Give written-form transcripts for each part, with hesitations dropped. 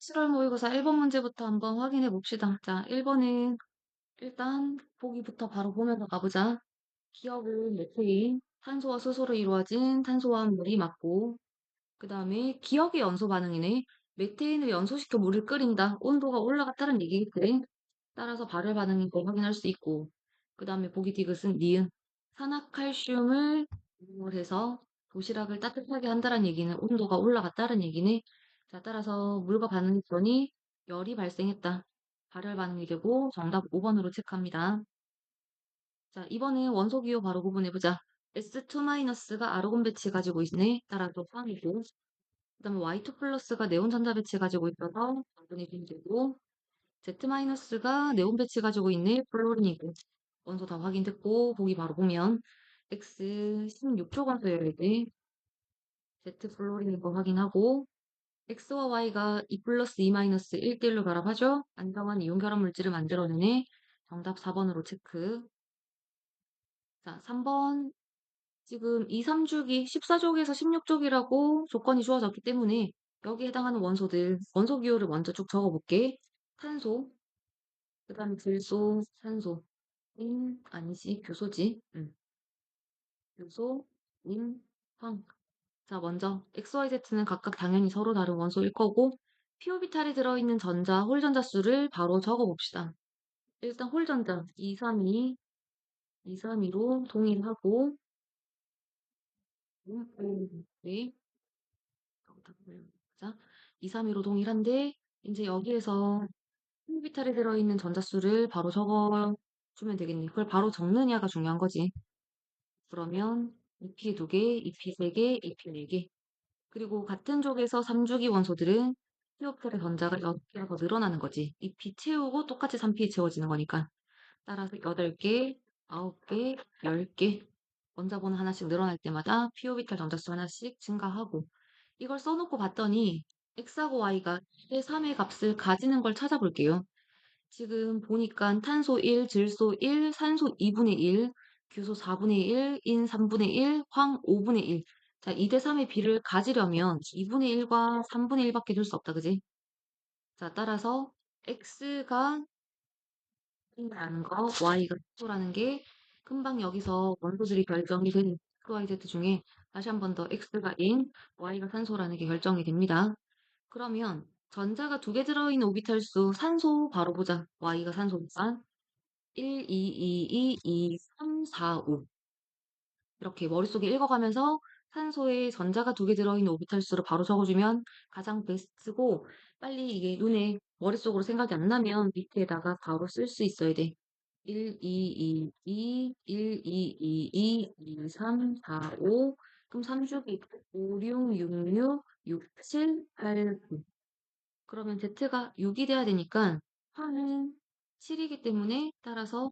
7월 모의고사 1번 문제부터 한번 확인해 봅시다. 자, 1번은 일단 보기부터 바로 보면서 가보자. 기억은 메테인, 탄소와 수소로 이루어진 탄소화합물이 맞고, 그 다음에 기억의 연소 반응이네. 메테인을 연소시켜 물을 끓인다. 온도가 올라갔다는 얘기겠지. 따라서 발열 반응인 걸 확인할 수 있고, 그 다음에 보기 디귿은 니은. 산화칼슘을 이용을 해서 도시락을 따뜻하게 한다는 얘기는 온도가 올라갔다는 얘기네. 자, 따라서 물과 반응했더니 열이 발생했다. 발열 반응이 되고 정답 5번으로 체크합니다. 자, 이번에 원소 기호 바로 구분해보자. S2-가 아르곤 배치 가지고 있네. 따라서 포함이고. 그 다음에 Y2 플러스가 네온 전자 배치 가지고 있어서 당분이 되고, Z-가 네온 배치 가지고 있네. 플로린이고. 원소 다 확인됐고, 보기 바로 보면, X 16조 관소여야지. Z 플로린인 거 확인하고, X와 Y가 2 플러스 2 마이너스 1대1로 결합하죠? 안정한 이온 결합 물질을 만들어내네. 정답 4번으로 체크. 자, 3번. 지금 2, 3주기 14족에서 16족이라고 조건이 주어졌기 때문에 여기에 해당하는 원소들, 원소 기호를 먼저 쭉 적어볼게. 탄소, 그 다음에 질소, 산소, 아니지, 교소지. 교소, 황. 자, 먼저 XYZ는 각각 당연히 서로 다른 원소일 거고 p오비탈이 들어있는 전자, 홀전자 수를 바로 적어봅시다. 일단 홀전자 232, 232로 동일하고 네, 자, 232로 동일한데 이제 여기에서 p오비탈이 들어있는 전자 수를 바로 적어주면 되겠네. 그걸 바로 적느냐가 중요한 거지. 그러면 EP 2개, EP 3개, EP 4개. 그리고 같은 족에서 3주기 원소들은 피오펠의 전자가 6개가 더 늘어나는 거지. 잎이 채우고 똑같이 3P에 채워지는 거니까. 따라서 8개, 9개, 10개. 원자번호 하나씩 늘어날 때마다 피오비탈 전자수 하나씩 증가하고. 이걸 써놓고 봤더니 X하고 Y가 2대 3의 값을 가지는 걸 찾아볼게요. 지금 보니까 탄소 1, 질소 1, 산소 2분의 1, 규소 4분의 1, 인 3분의 1, 황 5분의 1. 자, 2대 3의 비를 가지려면 2분의 1과 3분의 1밖에 줄 수 없다, 그지? 자, 따라서 x가 1이라는 거, y가 0라는 게 금방 여기서 원소들이 결정이 된 XYZ 중에 다시 한 번 더 x가 인, y가 산소라는 게 결정이 됩니다. 그러면 전자가 2개 들어있는 오비탈 수 산소 바로 보자. y가 산소니까 1, 2, 2, 2, 2, 3, 4, 5. 이렇게 머릿속에 읽어가면서 산소에 전자가 2개 들어있는 오비탈 수를 바로 적어주면 가장 베스트고 빨리 이게 눈에 머릿속으로 생각이 안 나면 밑에다가 바로 쓸 수 있어야 돼. 1, 2, 2, 2, 1, 2, 2, 2, 2, 3, 4, 5. 그럼 3주기 5, 6, 6, 6, 6, 7, 8, 9. 그러면 Z가 6이 돼야 되니까 화는 7이기 때문에 따라서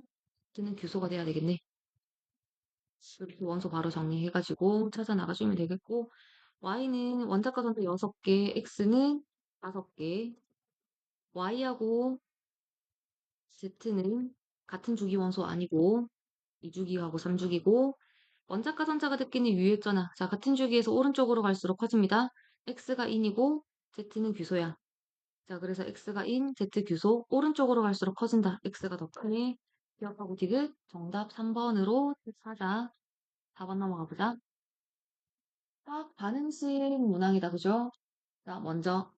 Z는 규소가 돼야 되겠네. 이렇게 원소 바로 정리해가지고 찾아 나가주면 되겠고 Y는 원자과 전자 6개, X는 5개. Y하고 Z는 같은 주기 원소 아니고 2주기하고 3주기고 원자과 전자가 느끼는 유효했잖아. 자, 같은 주기에서 오른쪽으로 갈수록 커집니다. X가 인이고 Z는 규소야. 자, 그래서 X가 인, Z 규소, 오른쪽으로 갈수록 커진다. X가 더 크네. 기억하고 디귿, 정답 3번으로 하자. 4번 넘어가 보자. 화학 반응식 문항이다, 그죠? 자, 먼저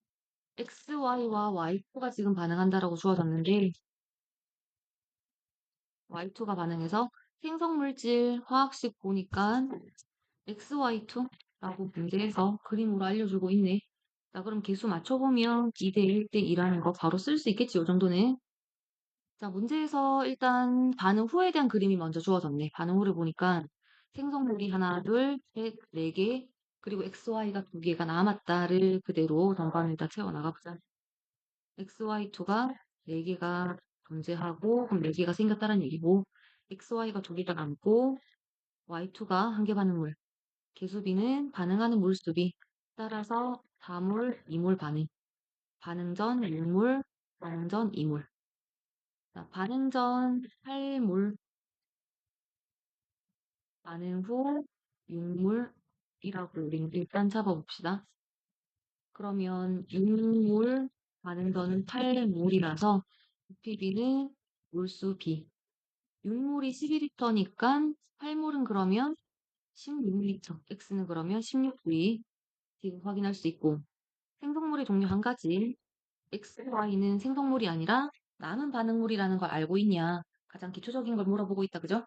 XY와 Y2가 지금 반응한다라고 주어졌는데 Y2가 반응해서 생성물질 화학식 보니까 XY2라고 문제에서 그림으로 알려주고 있네. 자, 그럼 개수 맞춰보면 2대 1대 2라는 거 바로 쓸 수 있겠지, 요 정도는. 자, 문제에서 일단 반응 후에 대한 그림이 먼저 주어졌네. 반응 후를 보니까 생성물이 하나, 둘, 셋, 네 개, 그리고 XY가 2개가 남았다를 그대로 정관에다 채워 나가보자. XY2가 4개가 존재하고, 그럼 4개가 생겼다는 얘기고, XY가 2개가 남고, Y2가 한 개 반응물. 개수비는 반응하는 물수비. 따라서 4물, 2물 반응. 반응 전 6물, 반응 전 2물. 자, 반응 전 8물, 반응 후 6물이라고 우리 일단 잡아봅시다. 그러면 6물 가능선은 8물이라서 부피비는 물수 B. 윤물이 12리터니까 8물은 그러면 16리터, X는 그러면 16V. 지금 확인할 수 있고 생성물의 종류 한 가지. X, Y는 생성물이 아니라 남은 반응물이라는 걸 알고 있냐? 가장 기초적인 걸 물어보고 있다, 그죠?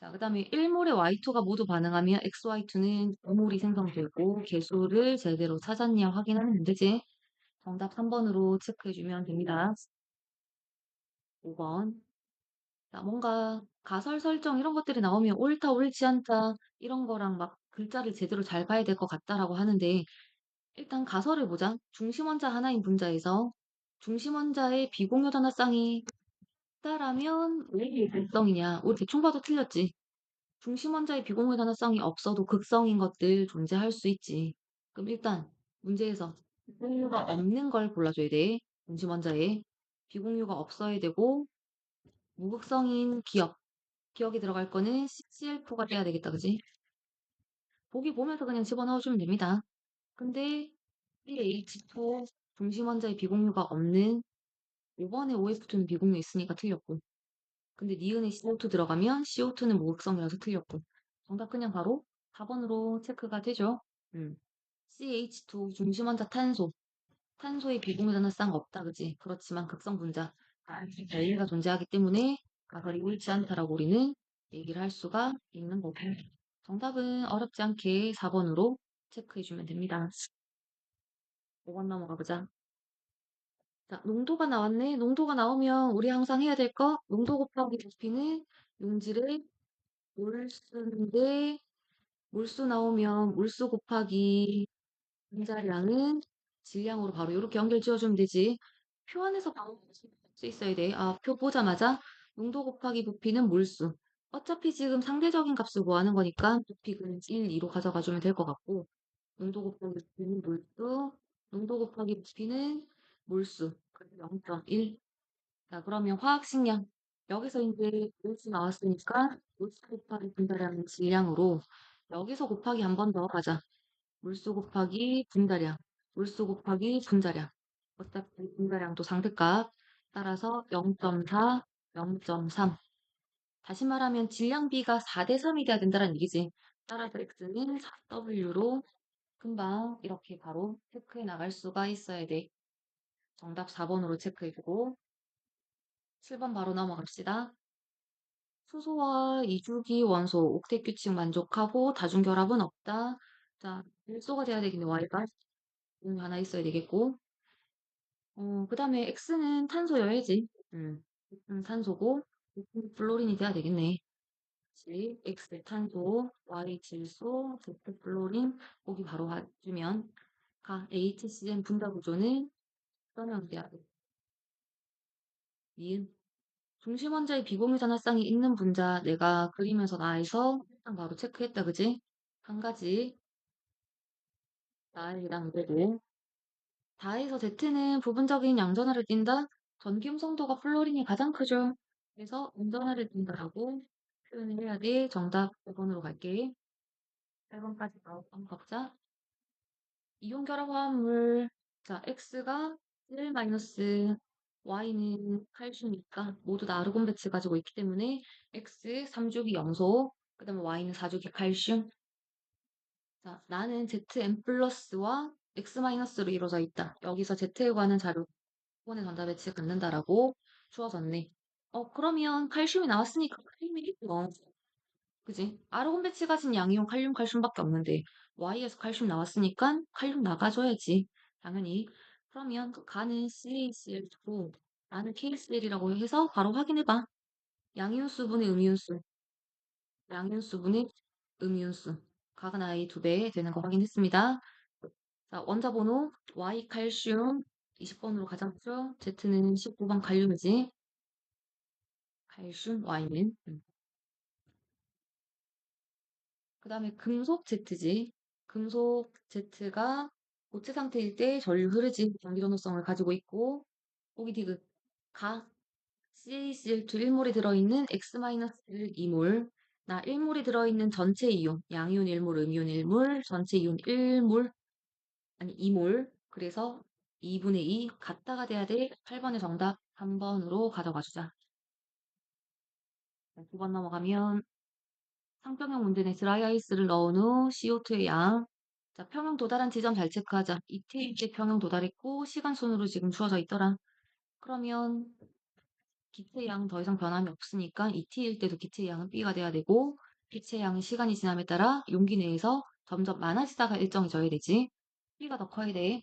자, 그 다음에 1몰에 Y2가 모두 반응하면 XY2는 5몰이 생성되고 개수를 제대로 찾았냐 확인하는 문제지. 정답 3번으로 체크해주면 됩니다. 5번. 자, 뭔가 가설 설정 이런 것들이 나오면 옳다, 옳지 않다 이런 거랑 막 글자를 제대로 잘 봐야 될 것 같다라고 하는데 일단 가설을 보자. 중심원자 하나인 분자에서 중심원자의 비공유 단합상이 있다라면 왜 극성이냐? 우리 대충 봐도 틀렸지. 중심원자의 비공유 단합성이 없어도 극성인 것들 존재할 수 있지. 그럼 일단 문제에서 비공유가 없는 걸 골라줘야 돼. 중심원자에 비공유가 없어야 되고 무극성인 기억. 기억이 들어갈 거는 CCl4가 돼야 되겠다, 그지? 보기 보면서 그냥 집어넣어주면 됩니다. 근데 CH2 중심원자의 비공유가 없는 5번에 OF2는 비공유 있으니까 틀렸고 근데 니은에 CO2 들어가면 CO2는 무극성이라서 틀렸고 정답 그냥 바로 4번으로 체크가 되죠. CH2 중심원자 탄소 탄소의 비공유 단합상 없다 그지? 그렇지만 극성 분자 벨리가 존재하기 때문에 가설이 옳지 않다라고 우리는 얘기를 할 수가 있는 거고 정답은 어렵지 않게 4번으로 체크해주면 됩니다. 5번 넘어가 보자. 자, 농도가 나왔네. 농도가 나오면 우리 항상 해야 될 거 농도 곱하기 부피는 용질의 물수인데 물수 나오면 물수 곱하기 분자량은 질량으로 바로 이렇게 연결 지어주면 되지. 표 안에서 바로 볼수 있어야 돼. 아, 표 보자마자 농도 곱하기 부피는 물수. 어차피 지금 상대적인 값을 구하는 거니까 부피는 1, 2로 가져가 주면 될 것 같고 농도 곱하기 부피는 물수, 농도 곱하기 부피는 물수. 그래서 0.1. 자, 그러면 화학식량. 여기서 이제 물수 나왔으니까 물수 곱하기 분자량은 질량으로 여기서 곱하기 한 번 더 가자. 물수 곱하기 분자량. 물수 곱하기 분자량. 어차피 분자량도 상대값. 따라서 0.4, 0.3. 다시 말하면 질량비가 4대 3이 돼야 된다는 얘기지. 따라서 X는 4W로 금방 이렇게 바로 체크해 나갈 수가 있어야 돼. 정답 4번으로 체크해주고 7번 바로 넘어갑시다. 수소와 이주기 원소, 옥텟 규칙 만족하고 다중결합은 없다. 자, 일소가 돼야 되겠네, Y가. 하나 있어야 되겠고. 그 다음에 X는 탄소여야지. 탄소고, 플로린이 돼야 되겠네. 그치? X 탄소, Y 질소, Z 플로린, 보기 바로 해주면, HCl 분자 구조는 설명돼야 돼. 니은. 중심원자의 비공유 단합상이 있는 분자 내가 그리면서 나에서 일단 바로 체크했다, 그지? 한 가지 나이랑 되고 다에서 Z는 부분적인 양전하를 띈다. 전기 음성도가 플로린이 가장 크죠. 그래서 음전하를 띈다라고 표현을 해야 돼. 정답 5번으로 갈게. 8번까지 한번 가보자. 이온 결합 화합물 자 X가 1 마이너스 Y는 칼슘이니까 모두 다 아르곤 배치 가지고 있기 때문에 X 3주기 염소 그 다음에 Y는 4주기 칼슘 자 나는 ZN 플러스와 X 마이너스로 이루어져 있다. 여기서 Z에 관한 자료 번의 전자 배치 갖는다라고 주어졌네. 그러면 칼슘이 나왔으니까 칼륨이겠죠. 그지? 아르곤 배치 가진 양이온 칼륨 칼슘밖에 없는데 Y에서 칼슘 나왔으니까 칼륨 나가줘야지. 당연히. 그러면 그 가는 CaCl2고 나는 KCl이라고 해서 바로 확인해봐. 양이온 수분의 음이온수, 양이온 수분의 음이온수. 각은 I 2배 되는 거 확인했습니다. 자, 원자 번호 Y 칼슘 20번으로 가졌죠? Z는 19번 칼륨이지. 칼슘 Y는. 그 다음에 금속 Z지. 금속 Z가 고체 상태일 때 전류 흐르지. 전기 전도성을 가지고 있고 보기 디귿 가 CaCl2 1몰이 들어있는 X-1 2몰 나 1몰이 들어있는 전체 이온 양이온 1몰, 음이온 1몰, 전체 이온 1몰 아니 2몰 그래서 2분의 2 같다가 돼야 돼. 8번의 정답 3번으로 가져가 주자. 9번 넘어가면 상평형 문제네. 드라이아이스를 넣은 후 CO2의 양. 자, 평형 도달한 지점 잘 체크하자. 이때 평형 도달했고 시간 순으로 지금 주어져 있더라. 그러면 기체 양 더 이상 변함이 없으니까 ET일 때도 기체 양은 B가 돼야 되고 기체 양은 시간이 지남에 따라 용기 내에서 점점 많아지다가 일정해져야 되지. B가 더 커야 돼.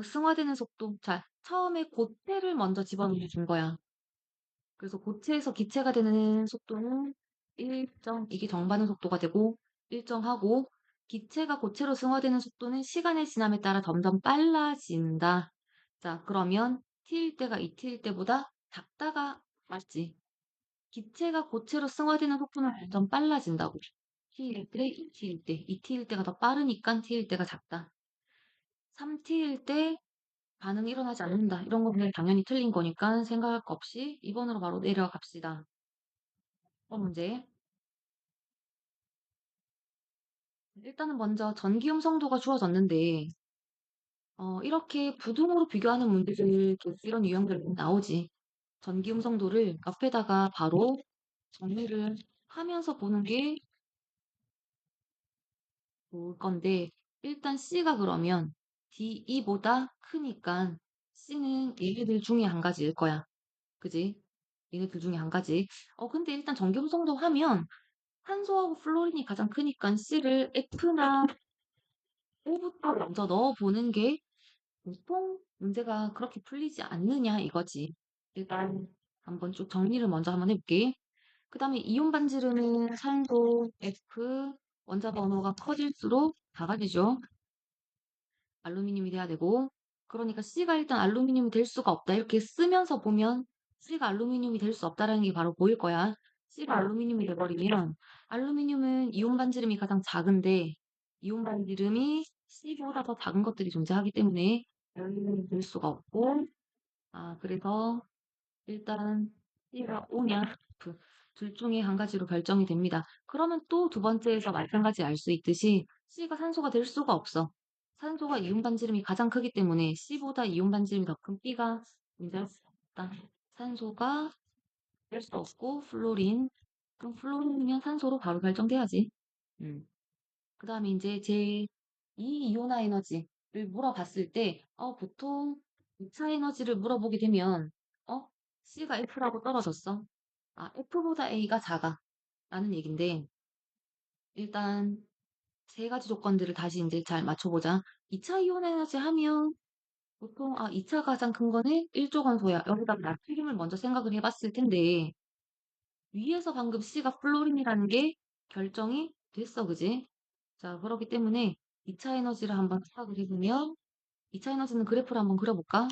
승화되는 속도. 자, 처음에 고체를 먼저 집어넣어 준 거야. 그래서 고체에서 기체가 되는 속도는 일정, 이게 정반응 속도가 되고 일정하고 기체가 고체로 승화되는 속도는 시간의 지남에 따라 점점 빨라진다. 자, 그러면 t일 때가 2t일 때보다 작다가 맞지? 기체가 고체로 승화되는 속도는 점점 빨라진다고. t일 때, 2t일 때. 2t일 때가 더 빠르니까 t일 때가 작다. 3t일 때 반응이 일어나지 않는다. 이런 거는 당연히 틀린 거니까 생각할 거 없이 2번으로 바로 내려갑시다. 문제. 일단은 먼저 전기음 성도가 주어졌는데, 이렇게 부등호로 비교하는 문제들, 이런 유형들 나오지. 전기음 성도를 옆에다가 바로 정리를 하면서 보는 게 좋을 건데, 일단 C가 그러면 DE보다 크니까 C는 얘네들 중에 한 가지일 거야. 그지? 얘네들 중에 한 가지. 근데 일단 전기음 성도 하면 탄소하고 플로린이 가장 크니까 C를 F나 O부터 먼저 넣어보는 게 보통 문제가 그렇게 풀리지 않느냐 이거지. 일단 한번 쭉 정리를 먼저 한번 해볼게. 그 다음에 이온 반지름은 산소 F 원자 번호가 커질수록 작아지죠. 알루미늄이 돼야 되고 그러니까 C가 일단 알루미늄이 될 수가 없다. 이렇게 쓰면서 보면 C가 알루미늄이 될 수 없다라는 게 바로 보일 거야. C가 알루미늄이 돼버리면 알루미늄은 이온 반지름이 가장 작은데 이온 반지름이 C보다 더 작은 것들이 존재하기 때문에 알루미늄이 될 수가 없고 그래서 일단 C가 O냐 F 둘 중에 한 가지로 결정이 됩니다. 그러면 또 두 번째에서 마찬가지 알 수 있듯이 C가 산소가 될 수가 없어. 산소가 이온 반지름이 가장 크기 때문에 C보다 이온 반지름이 더 큰 B가 존재할 수 없다. 산소가 될 수 없고 플로린. 그럼 플로린이면 산소로 바로 결정돼야지. 그 다음에 이제 제2 이온화 에너지를 물어봤을 때 보통 2차 에너지를 물어보게 되면 C가 F라고 떨어졌어. F보다 A가 작아. 라는 얘긴데 일단 세 가지 조건들을 다시 이제 잘 맞춰보자. 2차 이온 에너지 하면 보통 2차 가장 큰 거는 일조건소야. 여기다가 나트륨을 먼저 생각을 해봤을 텐데 위에서 방금 C가 플로린이라는 게 결정이 됐어, 그지? 자, 그렇기 때문에 2차 에너지를 한번 생각을 해보면 2차 에너지는 그래프를 한번 그려볼까?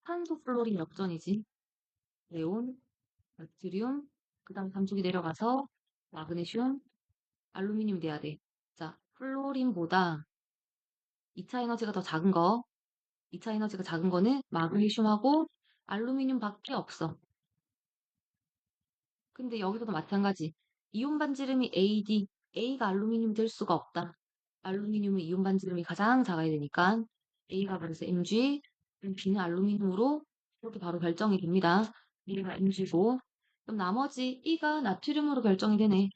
탄소 플로린 역전이지. 네온, 나트륨, 그 다음 감축이 내려가서 마그네슘, 알루미늄이 돼야 돼. 자, 플로린보다 2차 에너지가 더 작은 거, 2차 에너지가 작은 거는 마그네슘하고 알루미늄밖에 없어. 근데 여기서도 마찬가지. 이온 반지름이 AD, A가 알루미늄 될 수가 없다. 알루미늄은 이온 반지름이 가장 작아야 되니까 A가 그래서 Mg, B는 알루미늄으로 이렇게 바로 결정이 됩니다. B가 Mg고 그럼 나머지 E가 나트륨으로 결정이 되네.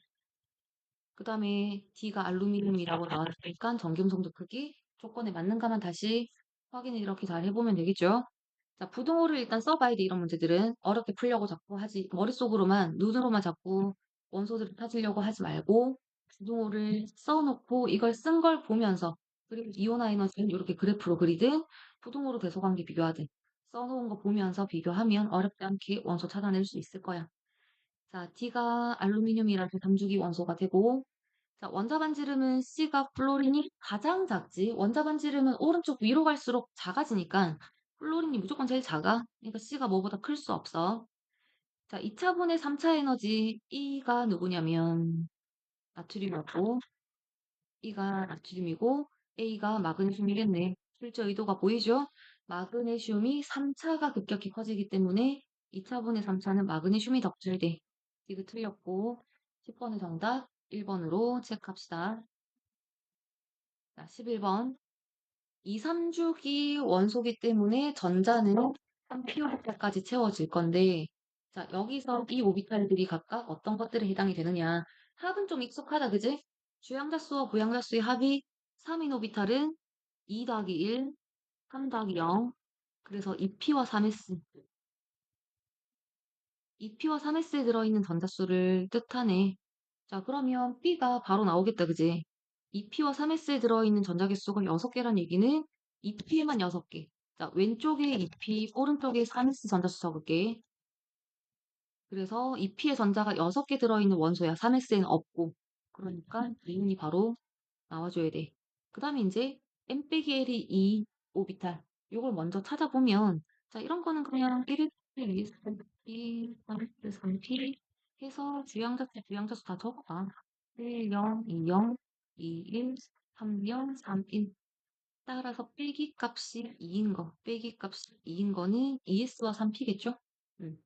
그 다음에 D가 알루미늄이라고 나왔으니까 전기음성도 크기 조건에 맞는가만 다시 확인을 이렇게 잘 해보면 되겠죠. 자, 부등호를 일단 써봐야 돼, 이런 문제들은. 어렵게 풀려고 자꾸 하지, 머릿속으로만, 눈으로만 자꾸 원소들을 찾으려고 하지 말고, 부등호를 써놓고 이걸 쓴 걸 보면서, 그리고 이온화 에너지는 이렇게 그래프로 그리든, 부등호로 계속 관계 비교하든, 써놓은 거 보면서 비교하면 어렵지 않게 원소 찾아낼 수 있을 거야. 자, D가 알루미늄이라는 담주기 원소가 되고, 자, 원자 반지름은 C가 플로린이 가장 작지. 원자 반지름은 오른쪽 위로 갈수록 작아지니까 플로린이 무조건 제일 작아. 그러니까 C가 뭐보다 클 수 없어. 자, 2차분의 3차 에너지 E가 누구냐면 나트륨이었고 E가 나트륨이고 A가 마그네슘이겠네. 실제 의도가 보이죠? 마그네슘이 3차가 급격히 커지기 때문에 2차분의 3차는 마그네슘이 덕질돼. 이거 틀렸고 10번의 정답 1번으로 체크합시다. 자, 11번. 2, 3주기 원소기 때문에 전자는 3p오비탈까지 채워질 건데, 자, 여기서 이 오비탈들이 각각 어떤 것들에 해당이 되느냐. 합은 좀 익숙하다, 그지? 주양자수와 부양자수의 합이 3인 오비탈은 2 더하기 1, 3 더하기 0. 그래서 2p와 3s. 2p와 3s에 들어있는 전자수를 뜻하네. 자, 그러면 B가 바로 나오겠다, 그지? 2P와 3S에 들어있는 전자개수가 6개란 얘기는 2P에만 6개. 자, 왼쪽에 2P, 오른쪽에 3S 전자수 적을게. 그래서 2P의 전자가 6개 들어있는 원소야. 3S에는 없고. 그러니까 이윤이 바로 나와줘야 돼. 그 다음에 이제 M 빼기 L이 2 오비탈. 이걸 먼저 찾아보면, 자, 이런 거는 그냥 1, 2, 3P, 3P 해서 주양자수 다 적어봐. 1, 0, 2, 0, 2, 1, 3, 0, 3, 1. 따라서 빼기 값이 2인 거, 빼기 값이 2인 거는 ES와 3P겠죠? 응.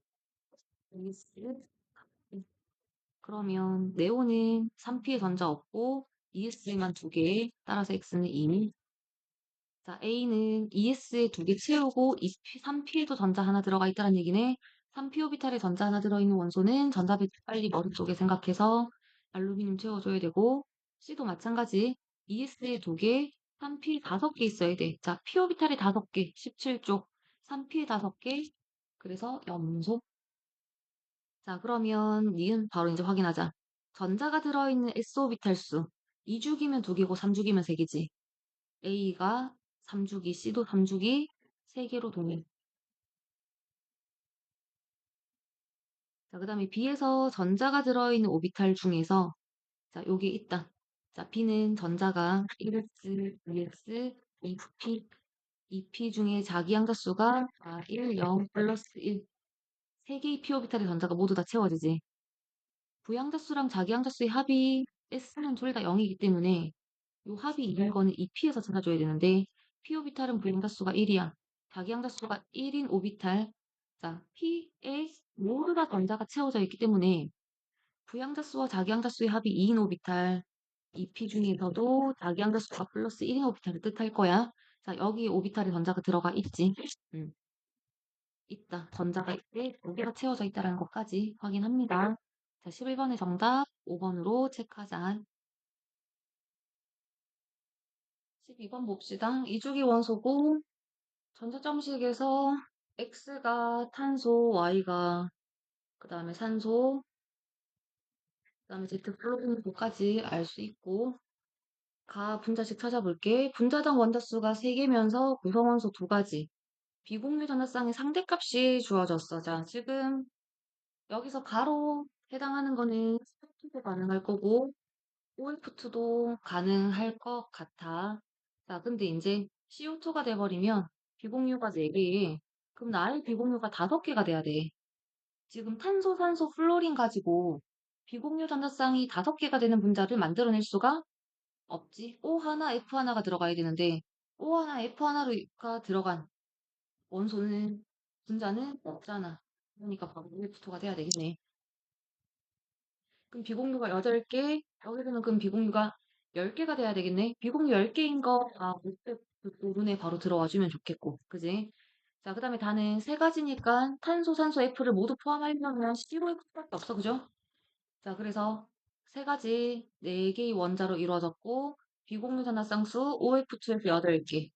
ES. 그러면 네오는 3P에 전자 없고 ES만 2개, 따라서 X는 2. 자, A는 ES에 2개 채우고 2P, 3P에도 전자 하나 들어가 있다는 얘기네. 3P 오비탈에 전자 하나 들어있는 원소는 전자배치 빨리 머릿속에 생각해서 알루미늄 채워줘야 되고, C도 마찬가지. ES에 2개, 3P 5개 있어야 돼. 자, P 오비탈에 5개, 17쪽. 3P에 5개, 그래서 염소. 자, 그러면 니은 바로 이제 확인하자. 전자가 들어있는 S 오비탈 수. 2주기면 2개고 3주기면 3개지. A가 3주기, C도 3주기, 3개로 동일. 자, 그 다음에 B에서 전자가 들어있는 오비탈 중에서, 자, 요게 있다. 자, B는 전자가 1s, 2s, 2p, 2p 중에 자기양자수가 1, 0, 플러스 1. 3개의 p 오비탈의 전자가 모두 다 채워지지. 부양자수랑 자기양자수의 합이 S는 둘 다 0이기 때문에 요 합이 2인 거는 2p에서 찾아줘야 되는데, p 오비탈은 부양자수가 1이야. 자기양자수가 1인 오비탈. 자, p에 모두 다 전자가 채워져 있기 때문에 부양자수와 자기양자수의 합이 2인 오비탈. 2p 중에서도 자기양자수가 플러스 1인 오비탈을 뜻할 거야. 자, 여기 오비탈에 전자가 들어가 있지. 있다. 전자가 있대. 2개가 채워져 있다는 것까지 확인합니다. 자, 11번의 정답 5번으로 체크하자. 12번 봅시다. 이주기 원소고 전자점식에서 X가 탄소, Y가 그 다음에 산소, 그 다음에 Z 플로리는까지 알 수 있고, 가 분자식 찾아볼게. 분자당 원자수가 3개면서 구성원소 2가지. 비공유 전자쌍의 상대값이 주어졌어. 자, 지금 여기서 가로 해당하는 거는 스프도 가능할 거고, OF2도 가능할 것 같아. 자, 근데 이제 CO2가 돼버리면 비공유가 4개. 그럼 나의 비공유가 5개가 돼야 돼. 지금 탄소, 산소, 플로린 가지고 비공유 전자쌍이 5개가 되는 분자를 만들어낼 수가 없지. O 하나, F 하나가 들어가야 되는데 O 하나, F 하나가 들어간 원소는 분자는 없잖아. 그러니까 바로 OF2가 돼야 되겠네. 그럼 비공유가 8개, 여기서는 그럼 비공유가 10개가 돼야 되겠네. 비공유 10개인 거, 눈에 바로 들어와 주면 좋겠고, 그지? 자, 그 다음에 다는 3가지니까 탄소, 산소, F를 모두 포함하려면 COF밖에 없어, 그죠? 자, 그래서 3가지 4개의 원자로 이루어졌고, 비공유 전화쌍수 OF2에서 8개.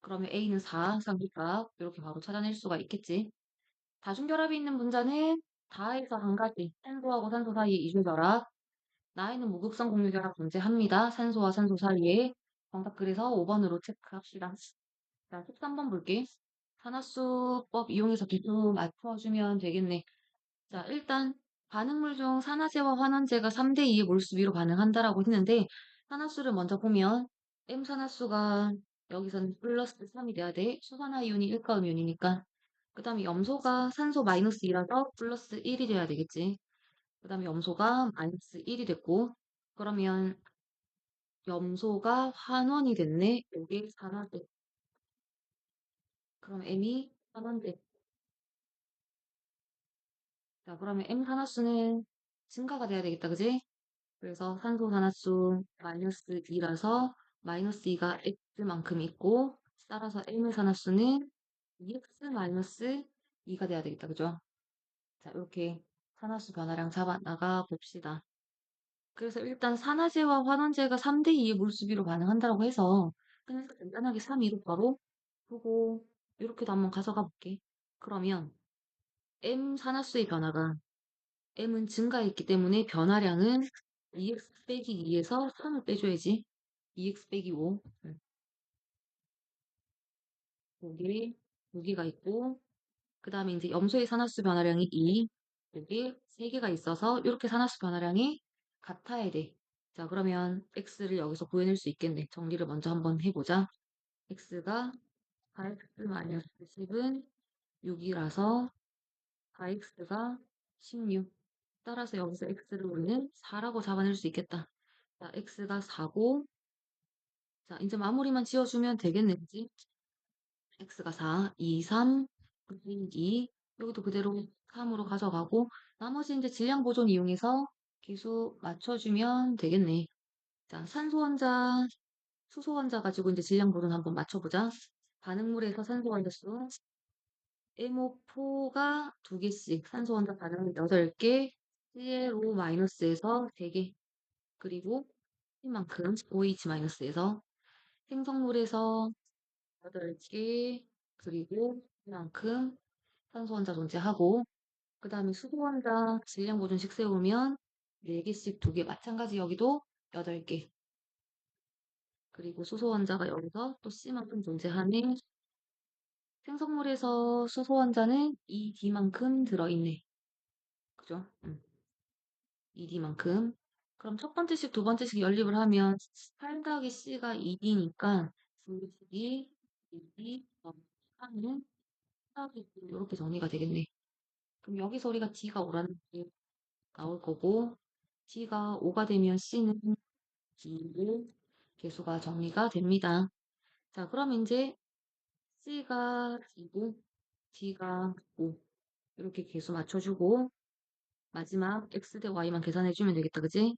그러면 A는 4, 상비값 이렇게 바로 찾아낼 수가 있겠지. 다중결합이 있는 분자는 다에서 한 가지, 산소하고 산소 사이의 이중결합, 나이는 무극성 공유결합 존재합니다. 산소와 산소 사이에. 정답 그래서 5번으로 체크합시다. 자, 13번 볼게. 산화수법 이용해서 비수 맞춰주면 되겠네. 자, 일단 반응물 중 산화제와 환원제가 3대2의 몰수비로 반응한다라고 했는데, 산화수를 먼저 보면 M산화수가 여기서는 플러스 3이 돼야 돼. 수산화이온이 1가 음이온이니까. 그 다음에 염소가 산소 마이너스 2라서 플러스 1이 돼야 되겠지. 그 다음에 염소가 마이너스 1이 됐고, 그러면 염소가 환원이 됐네. 여기 산화제. 그럼 M이 환원제. 자, 그러면 M 산화수는 증가가 돼야 되겠다, 그지? 그래서 산소 산화수 마이너스 2라서 마이너스 2가 X만큼 있고, 따라서 m의 산화수는 2x-2가 돼야 되겠다. 그죠? 자, 이렇게 산화수 변화량 잡아 나가 봅시다. 그래서 일단 산화제와 환원제가 3대2의 몰수비로 반응한다고 해서 그냥 간단하게 3, 2로 바로 보고 이렇게도 한번 가져가 볼게. 그러면 M 산화수의 변화가 M은 증가했기 때문에 변화량은 2x 빼기 2에서 3을 빼줘야지. 2x 빼기 5. 여기, 여기가 있고, 그 다음에 이제 염소의 산화수 변화량이 2, 여기 3개가 있어서 이렇게 산화수 변화량이 같아야 돼. 자, 그러면 x를 여기서 구해낼 수 있겠네. 정리를 먼저 한번 해보자. x가 4x 10은 6이라서 4x가 16. 따라서 여기서 x를 우리는 4라고 잡아낼 수 있겠다. 자, x가 4고, 자, 이제 마무리만 지어주면 되겠네, 그지? x가 4, 2, 3, 2, 여기도 그대로 3으로 가져가고, 나머지 이제 질량 보존 이용해서 계수 맞춰주면 되겠네. 자, 산소 원자, 수소 원자 가지고 이제 질량 보존 한번 맞춰보자. 반응물에서 산소 원자 수, MO4가 2개씩, 산소 원자 반응 8개, ClO-에서 3개, 그리고 이만큼 OH-에서 생성물에서 8개, 그리고 이만큼 산소 원자 존재하고, 그 다음에 수소 원자 질량 보존식 세우면 4개씩 2개, 마찬가지 여기도 8개. 그리고 수소 원자가 여기서 또 C만큼 존재하네. 생성물에서 수소 원자는 2D만큼 들어있네. 그죠? 2D만큼. 그럼 첫 번째식, 두 번째식 연립을 하면 8 더하기 C가 2D니까 2C이 2D, 3은 이렇게 정리가 되겠네. 그럼 여기서 우리가 D가 5라는 게 나올 거고, D가 5가 되면 C는 2를 개수가 정리가 됩니다. 자, 그럼 이제 C가 2고, D가 5. 이렇게 개수 맞춰주고, 마지막 X 대 Y만 계산해주면 되겠다, 그지?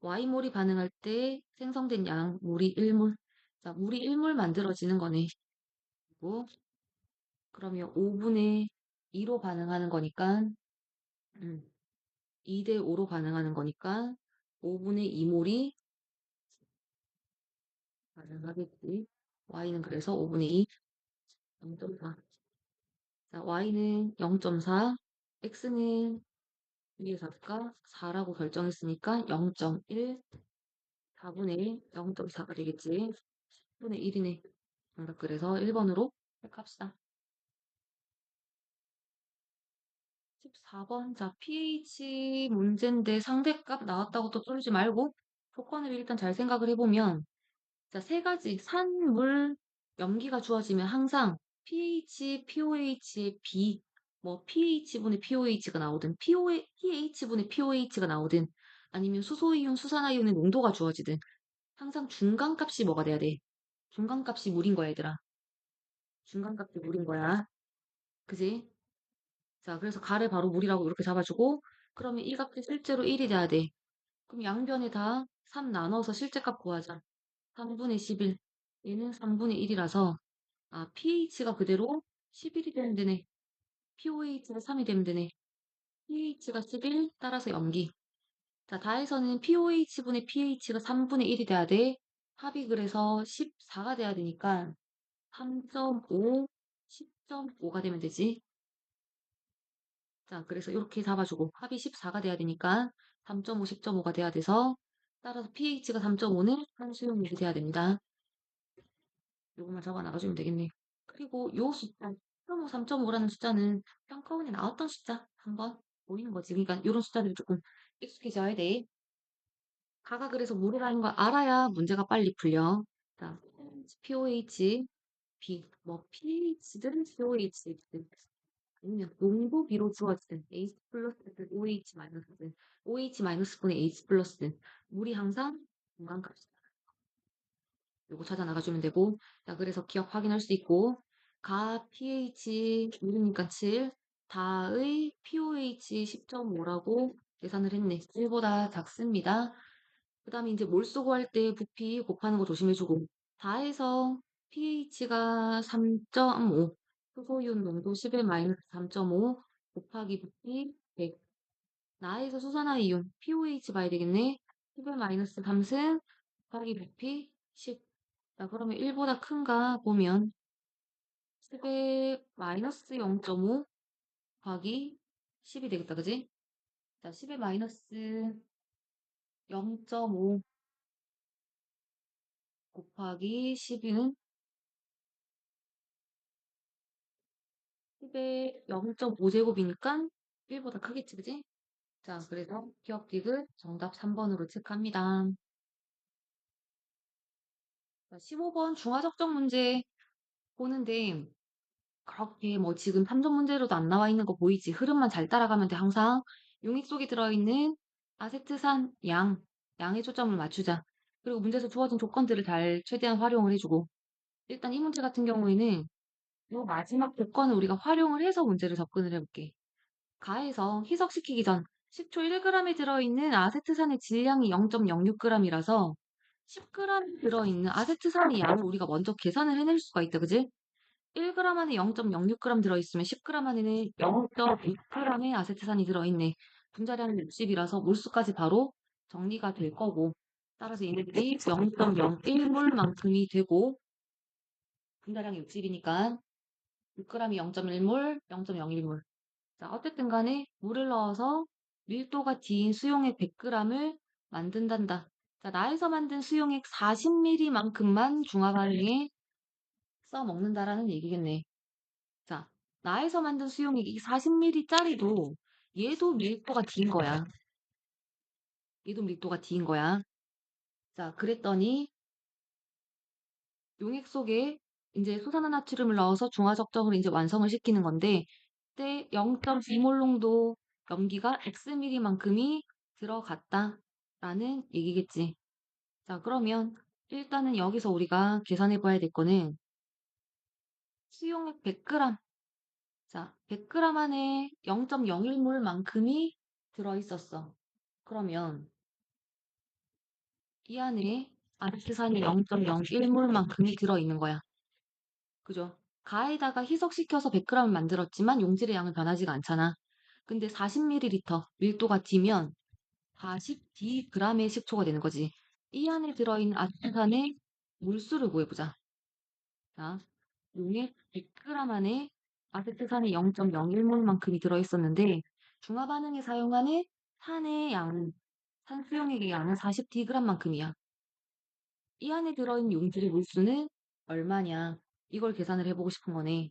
Y몰이 반응할 때 생성된 양, 물이 1몰. 자, 물이 1몰 만들어지는 거네. 그리고, 그러면 5분의 2로 반응하는 거니까, 2대 5로 반응하는 거니까, 5분의 2몰이 반응하겠지. Y는 그래서 5분의 2, 0.4. 자, Y는 0.4, X는 위에서 아까 4라고 결정했으니까 0.1, 4분의 1, 0.4가 되겠지. 10분의 1이네. 정답 그래서 1번으로 합시다. 14번. 자, pH 문제인데 상대값 나왔다고 또 쫄지 말고 조건을 일단 잘 생각을 해보면 자, 세 가지 산, 물, 염기가 주어지면 항상 pH, pOH의 B, 뭐 pH분의 pOH가 나오든 pH분의 pOH가 나오든 아니면 수소이온, 수산화이온의 농도가 주어지든 항상 중간값이 뭐가 돼야 돼? 중간값이 물인 거야, 얘들아. 중간값이 물인 거야. 그지? 자, 그래서 가를 바로 물이라고 이렇게 잡아주고 그러면 이 값이 실제로 1이 돼야 돼. 그럼 양변에 다 3 나눠서 실제값 구하자. 3분의 11. 얘는 3분의 1이라서 아, pH가 그대로 11이 되면 되네. pOH가 3이 되면 되네. pH가 11, 따라서 염기. 자, 다해서는 pOH분의 pH가 3분의 1이 돼야 돼. 합이 그래서 14가 돼야 되니까 3.5, 10.5가 되면 되지. 자, 그래서 이렇게 잡아주고 합이 14가 돼야 되니까 3.5, 10.5가 돼야 돼서 따라서 pH가 3.5는 한수용률이 돼야 됩니다. 요것만 적어 나가주면 되겠네. 그리고 요 숫자 3.5, 3.5라는 숫자는 평가원에 나왔던 숫자 한번 보이는 거지. 그러니까 이런 숫자들이 조금 익숙해져야 돼. 가가 그래서 물이라는 걸 알아야 문제가 빨리 풀려. 자, pOH, B, 뭐 pH든 pOH든 아니면 농도비로 주어지든 H 플러스든 OH 마이너스든 OH 마이너스분의 H 플러스든 물이 항상 중간값이다. 요거 찾아 나가주면 되고 자 그래서 기억 확인할 수 있고 가 pH 6이니까 7 다의 pOH 10.5라고 계산을 했네. 1보다 작습니다. 그 다음에 이제 몰 쓰고 할 때 부피 곱하는 거 조심해주고 다해서 pH가 3.5, 수소이온 농도 11-3.5 곱하기 부피 100. 나에서 수산화이온 pOH 봐야 되겠네. 11-3승 곱하기 부피 10. 자, 그러면 1보다 큰가 보면 10의 마이너스 0.5 곱하기 10이 되겠다, 그지? 자, 10의 마이너스 0.5 곱하기 12는 10의 0.5제곱이니까 1보다 크겠지, 그지? 자, 그래서 기억 디귿 정답 3번으로 체크합니다. 자, 15번 중화적정 문제 보는데 그렇게 뭐 지금 3점 문제로도 안 나와 있는 거 보이지? 흐름만 잘 따라가면 돼. 항상 용액 속에 들어있는 아세트산 양에 초점을 맞추자. 그리고 문제에서 주어진 조건들을 잘 최대한 활용을 해주고. 일단 이 문제 같은 경우에는 이 마지막 조건을 우리가 활용을 해서 문제를 접근을 해볼게. 가에서 희석시키기 전 식초 1g에 들어있는 아세트산의 질량이 0.06g이라서 10g 들어있는 아세트산의 양을 우리가 먼저 계산을 해낼 수가 있다. 그지? 1g 안에 0.06g 들어있으면 10g 안에는 0.6g의 아세트산이 들어있네. 분자량이 60이라서 몰수까지 바로 정리가 될 거고 따라서 얘네들이 0.01몰만큼이 되고 분자량이 60이니까 6g이 0.1몰, 0.01몰. 자, 어쨌든 간에 물을 넣어서 밀도가 D인 수용액 100g을 만든단다. 자, 나에서 만든 수용액 40ml만큼만 중화 반응에 써 먹는다라는 얘기겠네. 자, 나에서 만든 수용액이 40ml짜리도 얘도 밀도가 D인 거야. 얘도 밀도가 D인 거야. 자, 그랬더니 용액 속에 이제 수산화나트륨을 넣어서 중화적정을 이제 완성을 시키는 건데 그때 0.2몰 농도 염기가 Xml만큼이 들어갔다라는 얘기겠지. 자, 그러면 일단은 여기서 우리가 계산해 봐야 될 거는 수용액 100g. 자, 100g 안에 0.01몰만큼이 들어있었어. 그러면 이 안에 아세트산이 0.01몰만큼이 들어있는 거야. 그죠? 가에다가 희석시켜서 100g을 만들었지만 용질의 양은 변하지가 않잖아. 근데 40ml 밀도가 D면 40Dg의 식초가 되는 거지. 이 안에 들어있는 아세트산의 몰수를 구해보자. 자, 용액 100g 안에 아세트산이 0.01몰만큼이 들어있었는데 중화 반응에 사용하는 산의 양은 산수용액의 양은 40Dg만큼이야. 이 안에 들어있는 용질의 몰수는 얼마냐? 이걸 계산을 해보고 싶은 거네.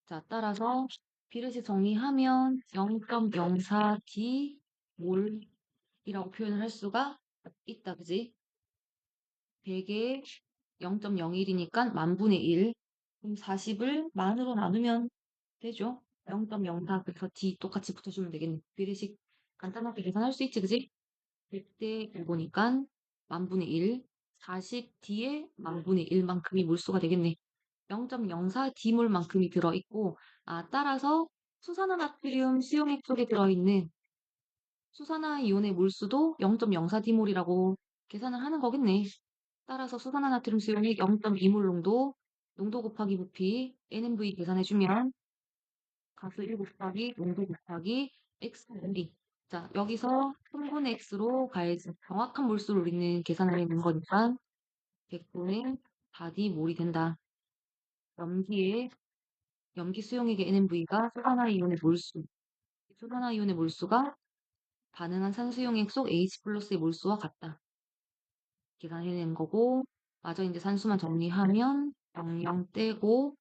자, 따라서 비례식 정리하면 0.04D 몰이라고 표현을 할 수가 있다. 그지? 100에 0.01이니까 만분의 1. 그럼 40을 만으로 나누면 되죠? 0.04 그래서 D 똑같이 붙여주면 되겠네. 비례식 간단하게 계산할 수 있지, 그지? 100대 1보니까 만분의 1, 40D에 만분의 1만큼이 몰수가 되겠네. 0.04D몰만큼이 들어있고, 따라서 수산화나트륨 수용액 속에 들어있는 수산화이온의 몰수도 0.04D몰이라고 계산을 하는 거겠네. 따라서 수산화나트륨 수용액 0.2몰 농도 곱하기 부피, NMV 계산해주면 가수 1 곱하기 농도 곱하기 X분리. 자, 여기서 3분의 X로 가해진 정확한 몰수를 우리는 계산을 해낸 거니까 100분의 4D몰이 된다. 염기 수용액의 NMV가 수산화이온의 몰수. 수산화이온의 몰수가 반응한 산수용액 속 H 플러스의 몰수와 같다. 계산해낸 거고, 마저 이제 산수만 정리하면 00 떼고,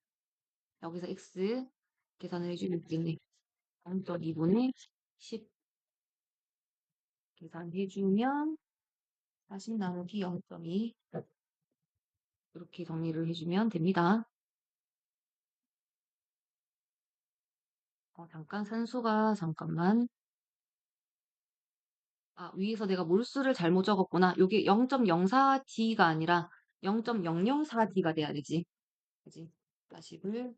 여기서 X 계산을 해주면 되겠네. 0.2분의 10 계산해주면 40 나누기 0.2 이렇게 정리를 해주면 됩니다. 잠깐 산수가 잠깐만. 위에서 내가 몰수를 잘못 적었구나. 요게 0.04D가 아니라 0.004D가 돼야 되지. 그지? 40을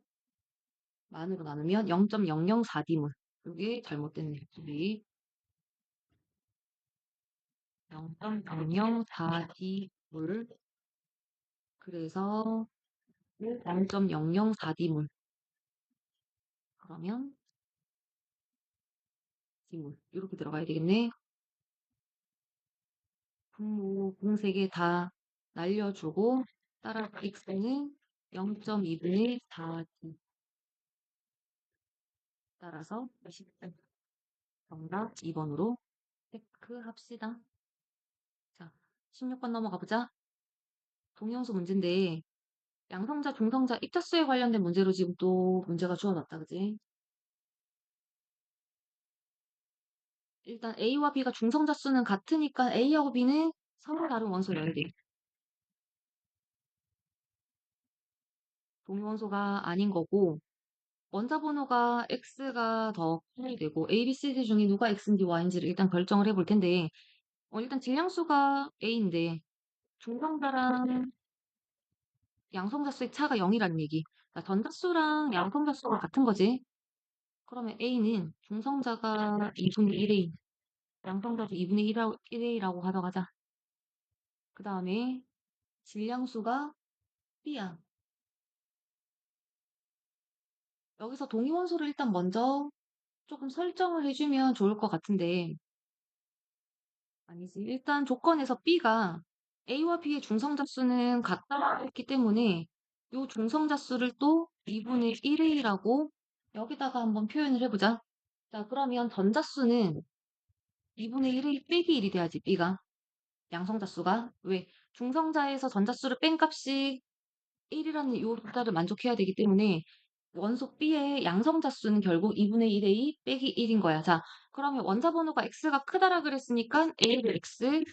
만으로 나누면 0.004D몰. 요게 잘못됐네. 우리 0.004D몰. 그래서 0.004D몰. 그러면 D몰. 이렇게 들어가야 되겠네. 분모 공 3개 다 날려주고 따라 x는 0.2분의 4D. 따라서 20분. 정답 2번으로 체크합시다. 자, 16번 넘어가 보자. 동영수 문제인데 양성자, 중성자 입자수에 관련된 문제로 지금 또 문제가 주어졌다, 그지? 일단 A와 B가 중성자 수는 같으니까 A하고 B는 서로 다른 원소여야 돼. 동위원소가 아닌 거고 원자 번호가 X가 더 커야 되고 A, B, C, D 중에 누가 X인지 Y인지를 일단 결정을 해볼 텐데 일단 질량수가 A인데 중성자랑 양성자 수의 차가 0이라는 얘기. 자, 전자수랑 양성자 수가 같은 거지. 그러면 A는 중성자가 2분의 1A, 양성자도 2분의 1A라고 가져가자. 그 다음에 질량수가 B야. 여기서 동위원소를 일단 먼저 조금 설정을 해주면 좋을 것 같은데 아니지. 일단 조건에서 B가 A와 B의 중성자 수는 같다고 했기 때문에 이 중성자 수를 또 2분의 1A라고 여기다가 한번 표현을 해보자. 자, 그러면 전자수는 2분의 1A 빼기 1이 돼야지, B가. 양성자 수가. 왜? 중성자에서 전자수를 뺀 값이 1이라는 이 숫자를 만족해야 되기 때문에 원소 B의 양성자 수는 결국 2분의 1A 빼기 1인 거야. 자, 그러면 원자 번호가 X가 크다라 그랬으니까 A를 X,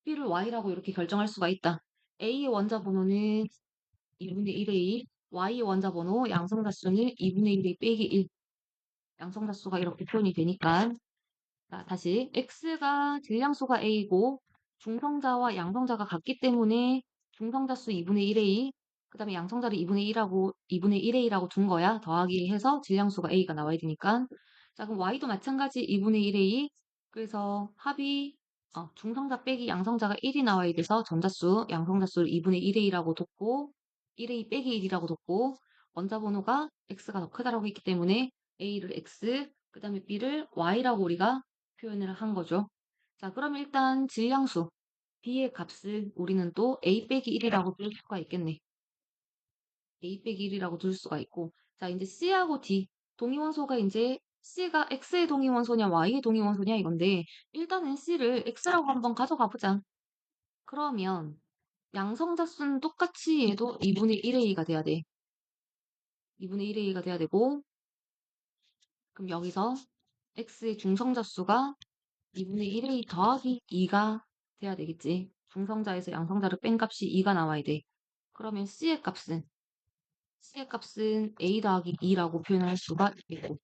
B를 Y라고 이렇게 결정할 수가 있다. A의 원자 번호는 2분의 1A, Y의 원자 번호 양성자 수는 2분의 1A 빼기 1. 양성자 수가 이렇게 표현이 되니까 자, 다시 x가 질량수가 a이고 중성자와 양성자가 같기 때문에 중성자 수 2분의 1a 그 다음에 양성자를 2분의 1a라고 둔 거야. 더하기 해서 질량수가 a가 나와야 되니까 자 그럼 y도 마찬가지 2분의 1a 그래서 합이 중성자 빼기 양성자가 1이 나와야 돼서 전자수 양성자수를 2분의 1a라고 뒀고 1a 빼기 1이라고 뒀고 원자 번호가 x가 더 크다라고 했기 때문에 a를 x 그 다음에 b를 y라고 우리가 표현을 한 거죠. 자, 그럼 일단 질량수 B의 값을 우리는 또 A 빼기 1이라고 둘 수가 있겠네. A 빼기 1이라고 둘 수가 있고. 자, 이제 C하고 D. 동위원소가 이제 C가 X의 동위원소냐 Y의 동위원소냐 이건데 일단은 C를 X라고 한번 가져가 보자. 그러면 양성자 수는 똑같이 얘도 2분의 1A가 돼야 돼. 2분의 1A가 돼야 되고 그럼 여기서 X의 중성자 수가 2분의 1A 더하기 2가 돼야 되겠지. 중성자에서 양성자를 뺀 값이 2가 나와야 돼. 그러면 C의 값은 A 더하기 2라고 표현할 수가 있겠고.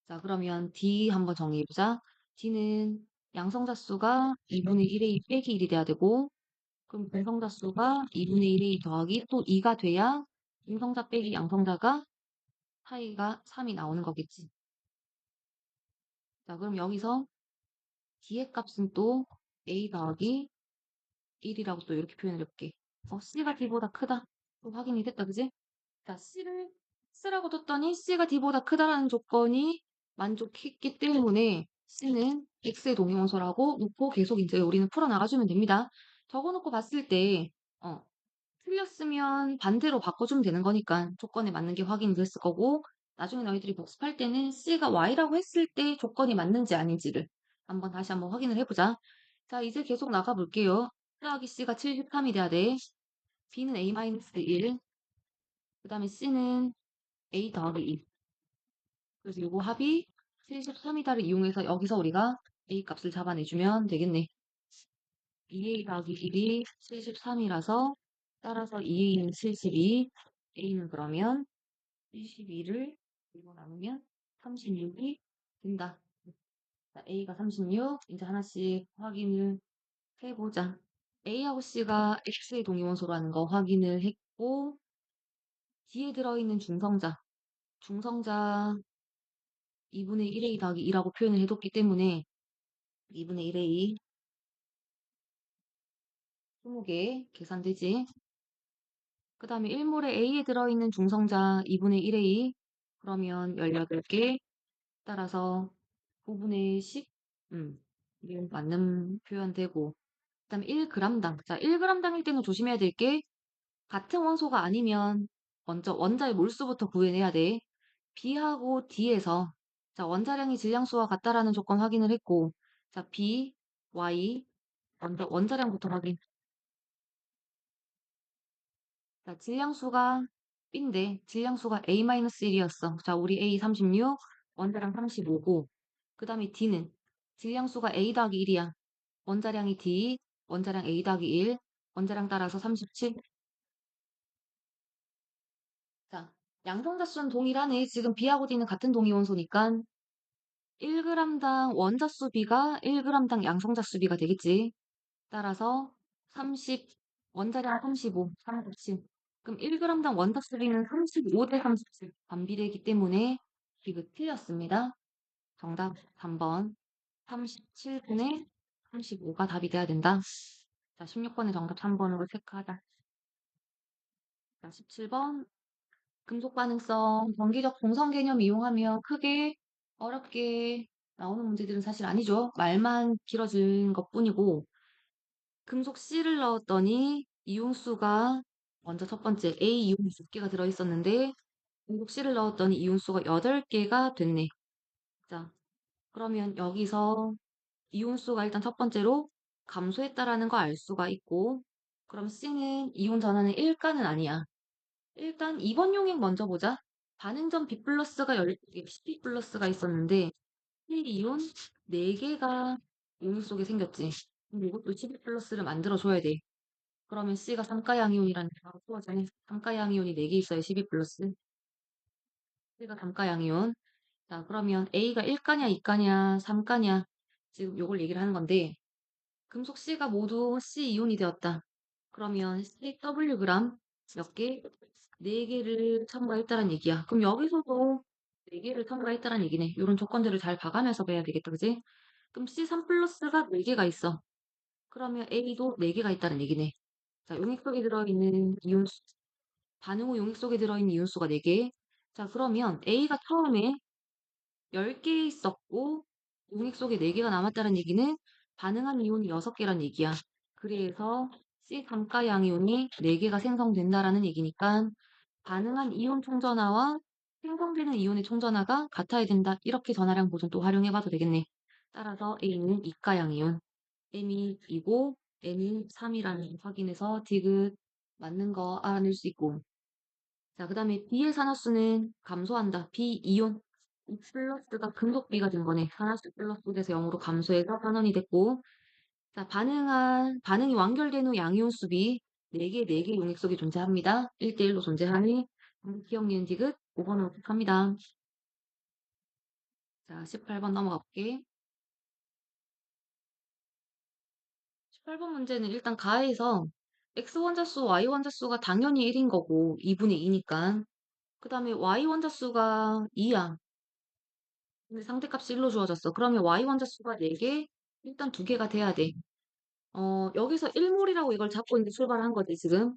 자, 그러면 D 한번 정리해보자. D는 양성자 수가 2분의 1A 빼기 1이 돼야 되고, 그럼 중성자 수가 2분의 1A 더하기 또 2가 돼야 중성자 빼기 양성자가 사이가 3이 나오는 거겠지. 자, 그럼 여기서 D의 값은 또 A 더하기 1이라고 또 이렇게 표현을 해볼게. C가 D보다 크다. 또 확인이 됐다, 그지? 자, C를 X라고 뒀더니 C가 D보다 크다라는 조건이 만족했기 때문에 C는 X의 동위원소라고 놓고 계속 이제 우리는 풀어나가주면 됩니다. 적어놓고 봤을 때, 틀렸으면 반대로 바꿔주면 되는 거니까 조건에 맞는 게 확인이 됐을 거고, 나중에 너희들이 복습할 때는 C가 Y라고 했을 때 조건이 맞는지 아닌지를 다시 한번 확인을 해보자. 자, 이제 계속 나가볼게요. 더하기 C가 73이 돼야 돼. B는 A-1. 그 다음에 C는 A 더하기 2. 그래서 요거 합이 73이다를 이용해서 여기서 우리가 A 값을 잡아내주면 되겠네. 2A 더하기 1이 73이라서 따라서 2A는 72. A는 그러면 72를 이거 나누면 36이 된다. 자, A가 36. 이제 하나씩 확인을 해보자. A하고 C가 X의 동위원소라는 거 확인을 했고 D에 들어있는 중성자 2분의 1A 더하기 2라고 표현을 해뒀기 때문에 2분의 1A 20개 계산되지? 그 다음에 1몰에 A에 들어있는 중성자 2분의 1A. 그러면 18개. 따라서 9분의 10. 이게 맞는 표현되고. 그 다음에 1g당. 자, 1g당일 때는 조심해야 될 게 같은 원소가 아니면 먼저 원자의 몰수부터 구해내야 돼. B하고 D에서 자, 원자량이 질량수와 같다라는 조건 확인을 했고 자, B, Y 먼저 원자량부터 확인. 자, 질량수가 B인데 질량수가 A-1이었어. 자, 우리 A 36, 원자량 35고 그 다음에 D는 질량수가 A 더하기 1이야. 원자량이 D, 원자량 A 더하기 1, 원자량 따라서 37. 자, 양성자수는 동일하네. 지금 B하고 D는 같은 동위원소니까 1g당 원자수 B가 1g당 양성자수 B가 되겠지. 따라서 30, 원자량 35, 37. 그럼 1g당 원자수 B는 35 대 37 반비례이기 때문에 디귿 틀렸습니다. 정답 3번 37분의 35가 답이 돼야 된다. 자, 16번의 정답 3번으로 체크하자. 자, 17번 금속 반응성, 전기적 공성 개념 이용하며 크게 어렵게 나오는 문제들은 사실 아니죠. 말만 길어진 것뿐이고 금속 C를 넣었더니 이온수가 먼저 첫 번째 A 이온이 6개가 들어있었는데 금속 C를 넣었더니 이온수가 8개가 됐네. 자, 그러면 여기서 이온수가 일단 첫 번째로 감소했다라는 거 알 수가 있고 그럼 C는 이온 전하는 1가는 아니야. 일단 2번 용액 먼저 보자. 반응 전 B 플러스가 10B 플러스가 있었는데 C이온 4개가 용액 속에 생겼지. 그럼 이것도 12 플러스를 만들어줘야 돼. 그러면 C가 삼가양이온이라는 게 바로 풀어지네. 삼가양이온이 4개 있어요. 12 플러스. C가 삼가양이온. 자, 그러면 A가 1가냐, 2가냐, 3가냐. 지금 요걸 얘기를 하는 건데 금속 C가 모두 C이온이 되었다. 그러면 CWg 몇 개? 4개를 첨가했다는 얘기야. 그럼 여기서도 4개를 첨가했다는 얘기네. 이런 조건들을 잘 봐가면서 봐야 되겠다. 그지? 그럼 C3 플러스가 4개가 있어. 그러면 A도 4개가 있다는 얘기네. 자, 용액 속에 들어있는 이온수, 반응 후 용액 속에 들어있는 이온수가 4개. 자, 그러면 A가 처음에 10개 있었고 용액 속에 4개가 남았다는 얘기는 반응한 이온이 6개란 얘기야. 그래서 C3가양이온이 4개가 생성된다라는 얘기니까 반응한 이온 총전하와 생성되는 이온의 총전하가 같아야 된다. 이렇게 전하량 보존 또 활용해봐도 되겠네. 따라서 A는 2가양이온, M이 2고 N이 3이라는 확인해서 디귿 맞는 거 알아낼 수 있고 자, 그 다음에 B의 산화수는 감소한다. B 이온. 이 플러스가 금속 B가 된 거네. 산화수 플러스 돼서 0으로 감소해서 반원이 됐고. 자, 반응이 완결된 후 양이온수 B 4개 용액 속에 존재합니다. 1대1로 존재하니 기억 니은 디귿 5번으로 픽합니다. 자, 18번 넘어가 볼게. 18번 문제는 일단 가에서 X 원자수, Y 원자수가 당연히 1인 거고 2분의 2니까. 그 다음에 Y 원자수가 2야. 근데 상대값이 1로 주어졌어. 그러면 Y 원자수가 4개, 일단 2개가 돼야 돼. 여기서 1몰이라고 이걸 잡고 이제 출발한 거지, 지금.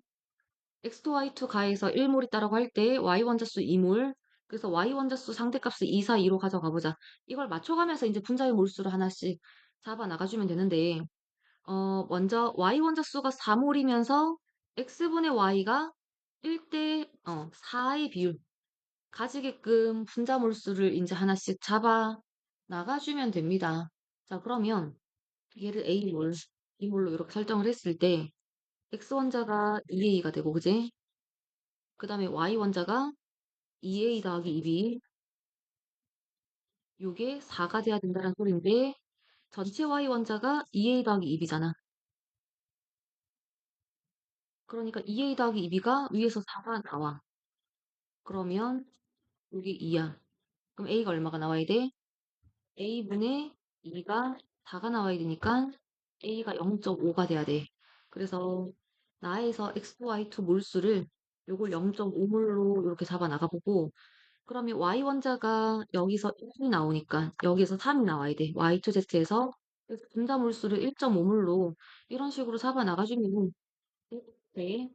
X2, Y2 가에서 1몰 있다라고 할 때 Y 원자수 2몰. 그래서 Y 원자수 상대값을 2, 4, 2로 가져가 보자. 이걸 맞춰가면서 이제 분자의 몰수를 하나씩 잡아 나가주면 되는데, 먼저 Y 원자수가 4몰이면서 X분의 Y가 1대 4의 비율. 가지게끔 분자 몰수를 이제 하나씩 잡아 나가주면 됩니다. 자, 그러면 얘를 A몰, B몰로 이렇게 설정을 했을 때 X원자가 2A가 되고, 그지? 그 다음에 Y원자가 2A 더하기 2B, 요게 4가 돼야 된다는 소리인데 전체 Y원자가 2A 더하기 2B잖아. 그러니까 2A 더하기 2B가 위에서 4가 나와. 그러면 여기 2야. 그럼 A가 얼마가 나와야 돼? A분의 2가 4가 나와야 되니까 A가 0.5가 돼야 돼. 그래서 나에서 X2Y2 몰수를 요걸 0.5몰로 이렇게 잡아 나가보고 그러면 Y 원자가 여기서 1이 나오니까 여기서 3이 나와야 돼. Y2Z에서 분자 몰수를 1.5몰로 이런 식으로 잡아 나가주면 돼.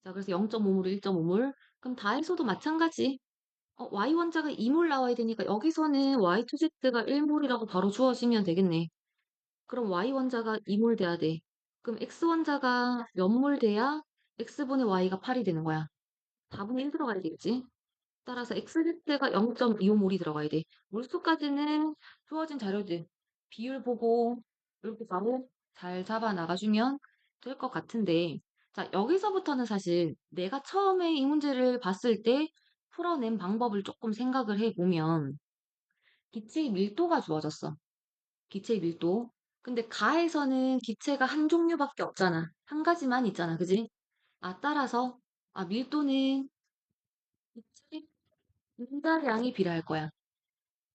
자, 그래서 0.5몰, 1.5몰. 그럼 다에서도 마찬가지. Y 원자가 2몰 나와야 되니까 여기서는 Y2Z가 1몰이라고 바로 주어지면 되겠네. 그럼 Y 원자가 2몰 돼야 돼. 그럼 X 원자가 몇 몰 돼야 X분의 Y가 8이 되는 거야. 4분의 1 들어가야 되겠지? 따라서 XZ가 0.25몰이 들어가야 돼. 몰수까지는 주어진 자료들, 비율 보고 이렇게 바로 잘 잡아 나가주면 될 것 같은데, 자, 여기서부터는 사실 내가 처음에 이 문제를 봤을 때 풀어낸 방법을 조금 생각을 해보면 기체의 밀도가 주어졌어. 기체의 밀도. 근데 가에서는 기체가 한 종류밖에 없잖아. 한 가지만 있잖아. 그지? 따라서 밀도는 기체의 분자량이 비례할 거야.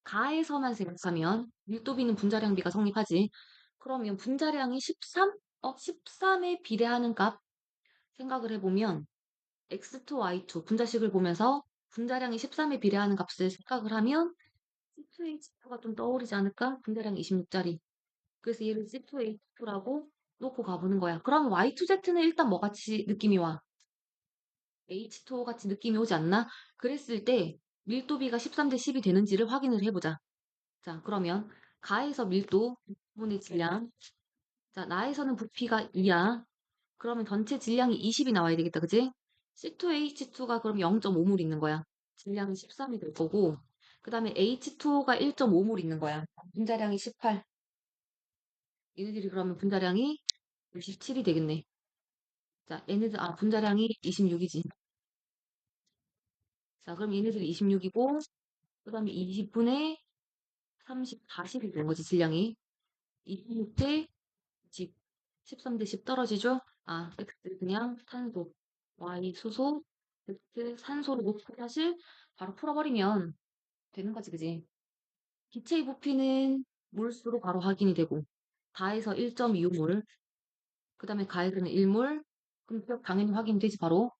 가에서만 생각하면 밀도비는 분자량비가 성립하지. 그러면 분자량이 13? 13에 비례하는 값 생각을 해보면 x2, y2 분자식을 보면서 분자량이 13에 비례하는 값을 생각을 하면 C2H2가 좀 떠오르지 않을까? 분자량 26짜리. 그래서 얘를 C2H2라고 놓고 가보는 거야. 그럼 Y2Z는 일단 뭐 같이 느낌이 와? H2O 같이 느낌이 오지 않나? 그랬을 때 밀도비가 13대 10이 되는지를 확인을 해보자. 자, 그러면 가에서 밀도, 부분의 질량. 자, 나에서는 부피가 2야. 그러면 전체 질량이 20이 나와야 되겠다, 그지? C2H2가 그럼 0.5몰 있는 거야. 질량이 13이 될 거고. 그 다음에 H2O가 1.5몰 있는 거야. 분자량이 18. 얘네들이 그러면 분자량이 67이 되겠네. 자, 분자량이 26이지. 자, 그럼 얘네들이 26이고, 그 다음에 20분의 30, 40이 되는 거지, 질량이. 26대 10, 13대 10 떨어지죠? X 그냥 탄소, Y 수소, Z 산소로 놓고 사실 바로 풀어버리면 되는 거지, 그지? 기체의 부피는 몰수로 바로 확인이 되고, 다에서 1.25몰, 그 다음에 가에서는 1몰, 그럼 당연히 확인되지, 바로.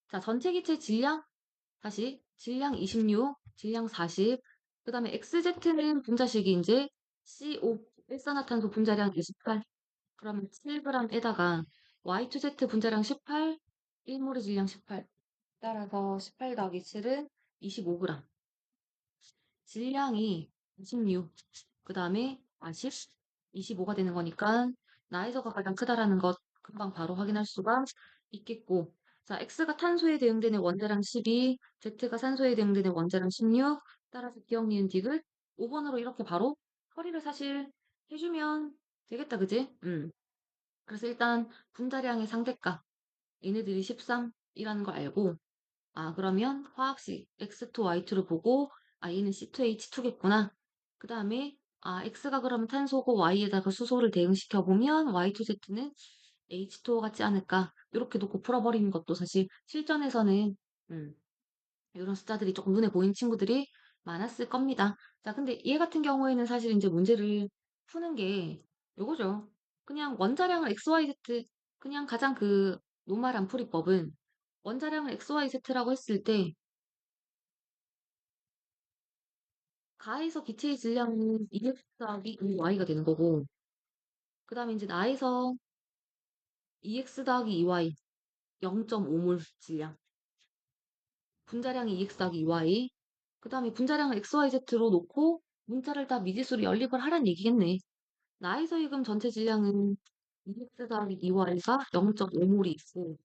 자, 전체 기체 질량, 다시 질량 26, 질량 40, 그 다음에 XZ는 분자식이 이제 CO, 일산화탄소 분자량 28, 그러면 7g에다가 Y2Z 분자량 18, 1몰의 질량 18. 따라서 18 더하기 7은 25g. 질량이 26, 그 다음에 10, 25가 되는 거니까 나에서가 가장 크다라는 것 금방 바로 확인할 수가 있겠고. 자, X가 탄소에 대응되는 원자량 12, Z가 산소에 대응되는 원자량 16. 따라서 기억, 니은, 디귿 5번으로 이렇게 바로 처리를 사실 해주면 되겠다, 그지? 그래서 일단 분자량의 상대값 얘네들이 13이라는 걸 알고, 그러면 화학식 X2, Y2를 보고 얘는 C2H2겠구나. 그 다음에 X가 그러면 탄소고 Y에다가 수소를 대응시켜 보면 Y2Z는 H2O 같지 않을까. 이렇게 놓고 풀어버리는 것도 사실 실전에서는 음, 이런 숫자들이 조금 눈에 보이는 친구들이 많았을 겁니다. 자, 근데 얘 같은 경우에는 사실 이제 문제를 푸는 게 요거죠. 그냥 원자량을 XYZ, 그냥 가장 그 노멀한 풀이법은 원자량을 XYZ라고 했을 때 가에서 기체의 질량은 EX 더하기 EY가 되는 거고, 그 다음에 이제 나에서 EX 더하기 EY 0.5몰 질량, 분자량이 EX 더하기 EY, 그 다음에 분자량을 XYZ로 놓고 문자를 다 미지수로 연립을 하란 얘기겠네. 나에서 이금 전체 질량은 EX 더하기 EY가 0.5몰이 있고,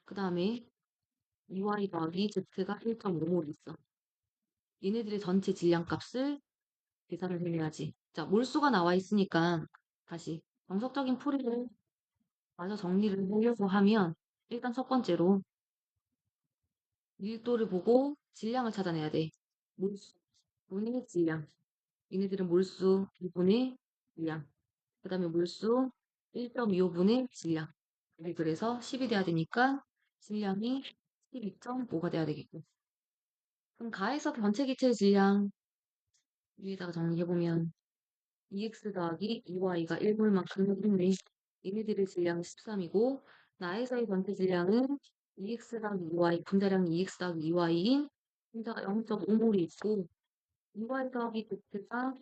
그 다음에 EY 더하기 Z가 1.5몰이 있어. 얘네들의 전체 질량 값을 계산을 해야지. 자, 몰수가 나와 있으니까 다시 정석적인 풀이를 마저 정리를 하려고 하면 일단 첫 번째로 밀도를 보고 질량을 찾아내야 돼. 몰수 분의 질량. 얘네들은 몰수 2분의 질량. 그 다음에 몰수 1.25분의 질량. 그래서 10이 돼야 되니까 질량이 12.5가 돼야 되겠고. 그럼 가에서 전체 기체 질량 위에다가 정리해보면 EX 더하기 EY가 1몰만큼 있네. 얘네들의 질량은 13이고 나에서의 전체 질량은 EX 더하기 EY, 분자량이 EX 더하기 EY인 분자가 0.5몰이 있고 EY 더하기 Z가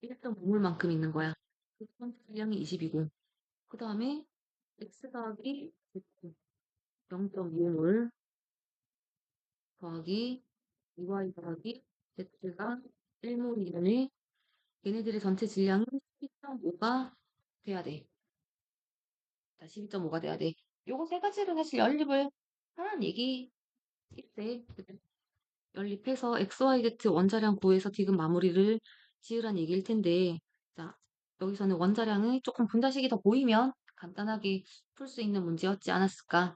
1.5몰만큼 있는 거야. 그 전체 질량이 20이고 그 다음에 X 더하기 Z 0.25몰 더하기 2y 더하기 z가 1몰이면 얘네들의 전체 질량이 12.5가 돼야 돼. 12.5가 돼야 돼. 요거 세 가지를 사실 연립을 하라는 얘기일세. 연립해서 XYZ 원자량 구해서 지금 마무리를 지으란 얘기일 텐데, 자, 여기서는 원자량이 조금 분자식이 더 보이면 간단하게 풀 수 있는 문제였지 않았을까?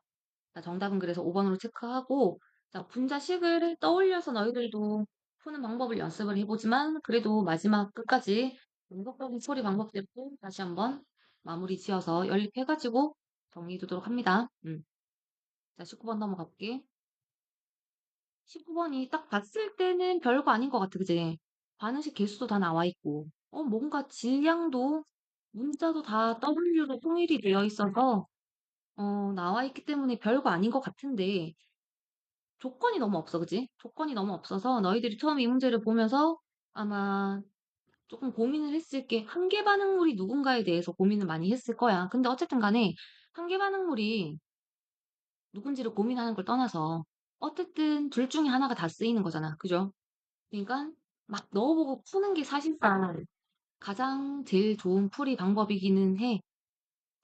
자, 정답은 그래서 5번으로 체크하고, 자, 분자식을 떠올려서 너희들도 푸는 방법을 연습을 해보지만, 그래도 마지막 끝까지 분석적인 처리 방법대로 다시 한번 마무리 지어서 연립해가지고 정리해두도록 합니다. 자, 19번 넘어가 볼게. 19번이 딱 봤을 때는 별거 아닌 것 같아, 그지? 반응식 개수도 다 나와 있고, 뭔가 질량도, 문자도 다 W로 통일이 되어 있어서, 나와 있기 때문에 별거 아닌 것 같은데, 조건이 너무 없어, 그지? 조건이 너무 없어서 너희들이 처음 이 문제를 보면서 아마 조금 고민을 했을 게 한계 반응물이 누군가에 대해서 고민을 많이 했을 거야. 근데 어쨌든 간에 한계 반응물이 누군지를 고민하는 걸 떠나서 어쨌든 둘 중에 하나가 다 쓰이는 거잖아. 그죠? 그러니까 막 넣어보고 푸는 게 사실상 가장 제일 좋은 풀이 방법이기는 해.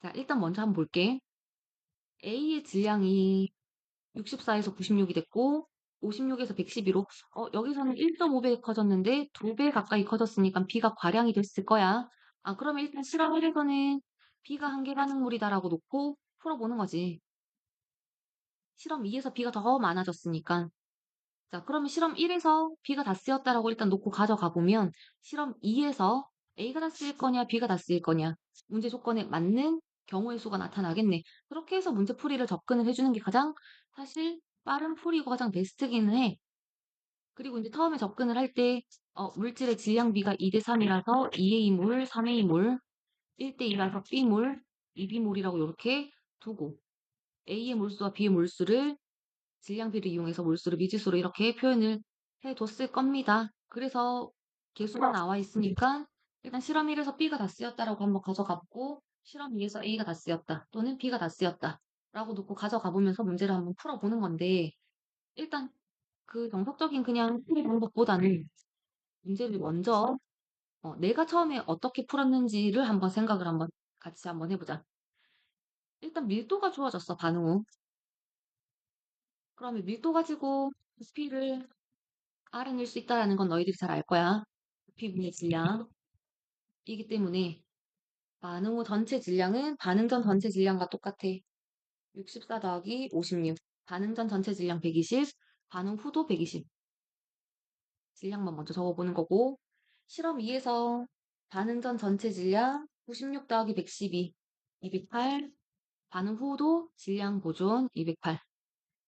자, 일단 먼저 한번 볼게. A의 질량이 64에서 96이 됐고 56에서 112로 여기서는 1.5배 커졌는데 2배 가까이 커졌으니까 B가 과량이 됐을 거야. 아, 그러면 일단 실험 1에서는 B가 한계 반응물이다라고 놓고 풀어보는 거지. 실험 2에서 B가 더 많아졌으니까. 자, 그러면 실험 1에서 B가 다 쓰였다라고 일단 놓고 가져가 보면 실험 2에서 A가 다 쓰일 거냐, B가 다 쓰일 거냐. 문제 조건에 맞는 경우의 수가 나타나겠네. 그렇게 해서 문제 풀이를 접근을 해주는 게 가장 사실 빠른 풀이고 가장 베스트기는 해. 그리고 이제 처음에 접근을 할 때, 물질의 질량비가 2대 3이라서 2A몰, 3A몰, 1대 2라서 B몰, 2B몰이라고 이렇게 두고 A의 몰수와 B의 몰수를 질량비를 이용해서 몰수를 미지수로 이렇게 표현을 해뒀을 겁니다. 그래서 개수가 나와 있으니까 일단 실험 1에서 B가 다 쓰였다라고 한번 가져가보고 실험 2에서 A가 다 쓰였다 또는 B가 다 쓰였다 라고 놓고 가져가 보면서 문제를 한번 풀어보는 건데 일단 그 정석적인 그냥 풀이 방법보다는 문제를 먼저 내가 처음에 어떻게 풀었는지를 한번 생각을 한번 같이 한번 해보자. 일단 밀도가 좋아졌어, 반응 후. 그러면 밀도 가지고 부피를 Rn일 수 있다라는 건 너희들이 잘 알 거야. 부피분의 질량이기 때문에 반응 후 전체 질량은 반응 전 전체 질량과 똑같아. 64 더하기 56. 반응 전 전체 질량 120, 반응 후도 120. 질량만 먼저 적어보는 거고 실험 2에서 반응 전 전체 질량 96 더하기 112, 208. 반응 후도 질량 보존 208.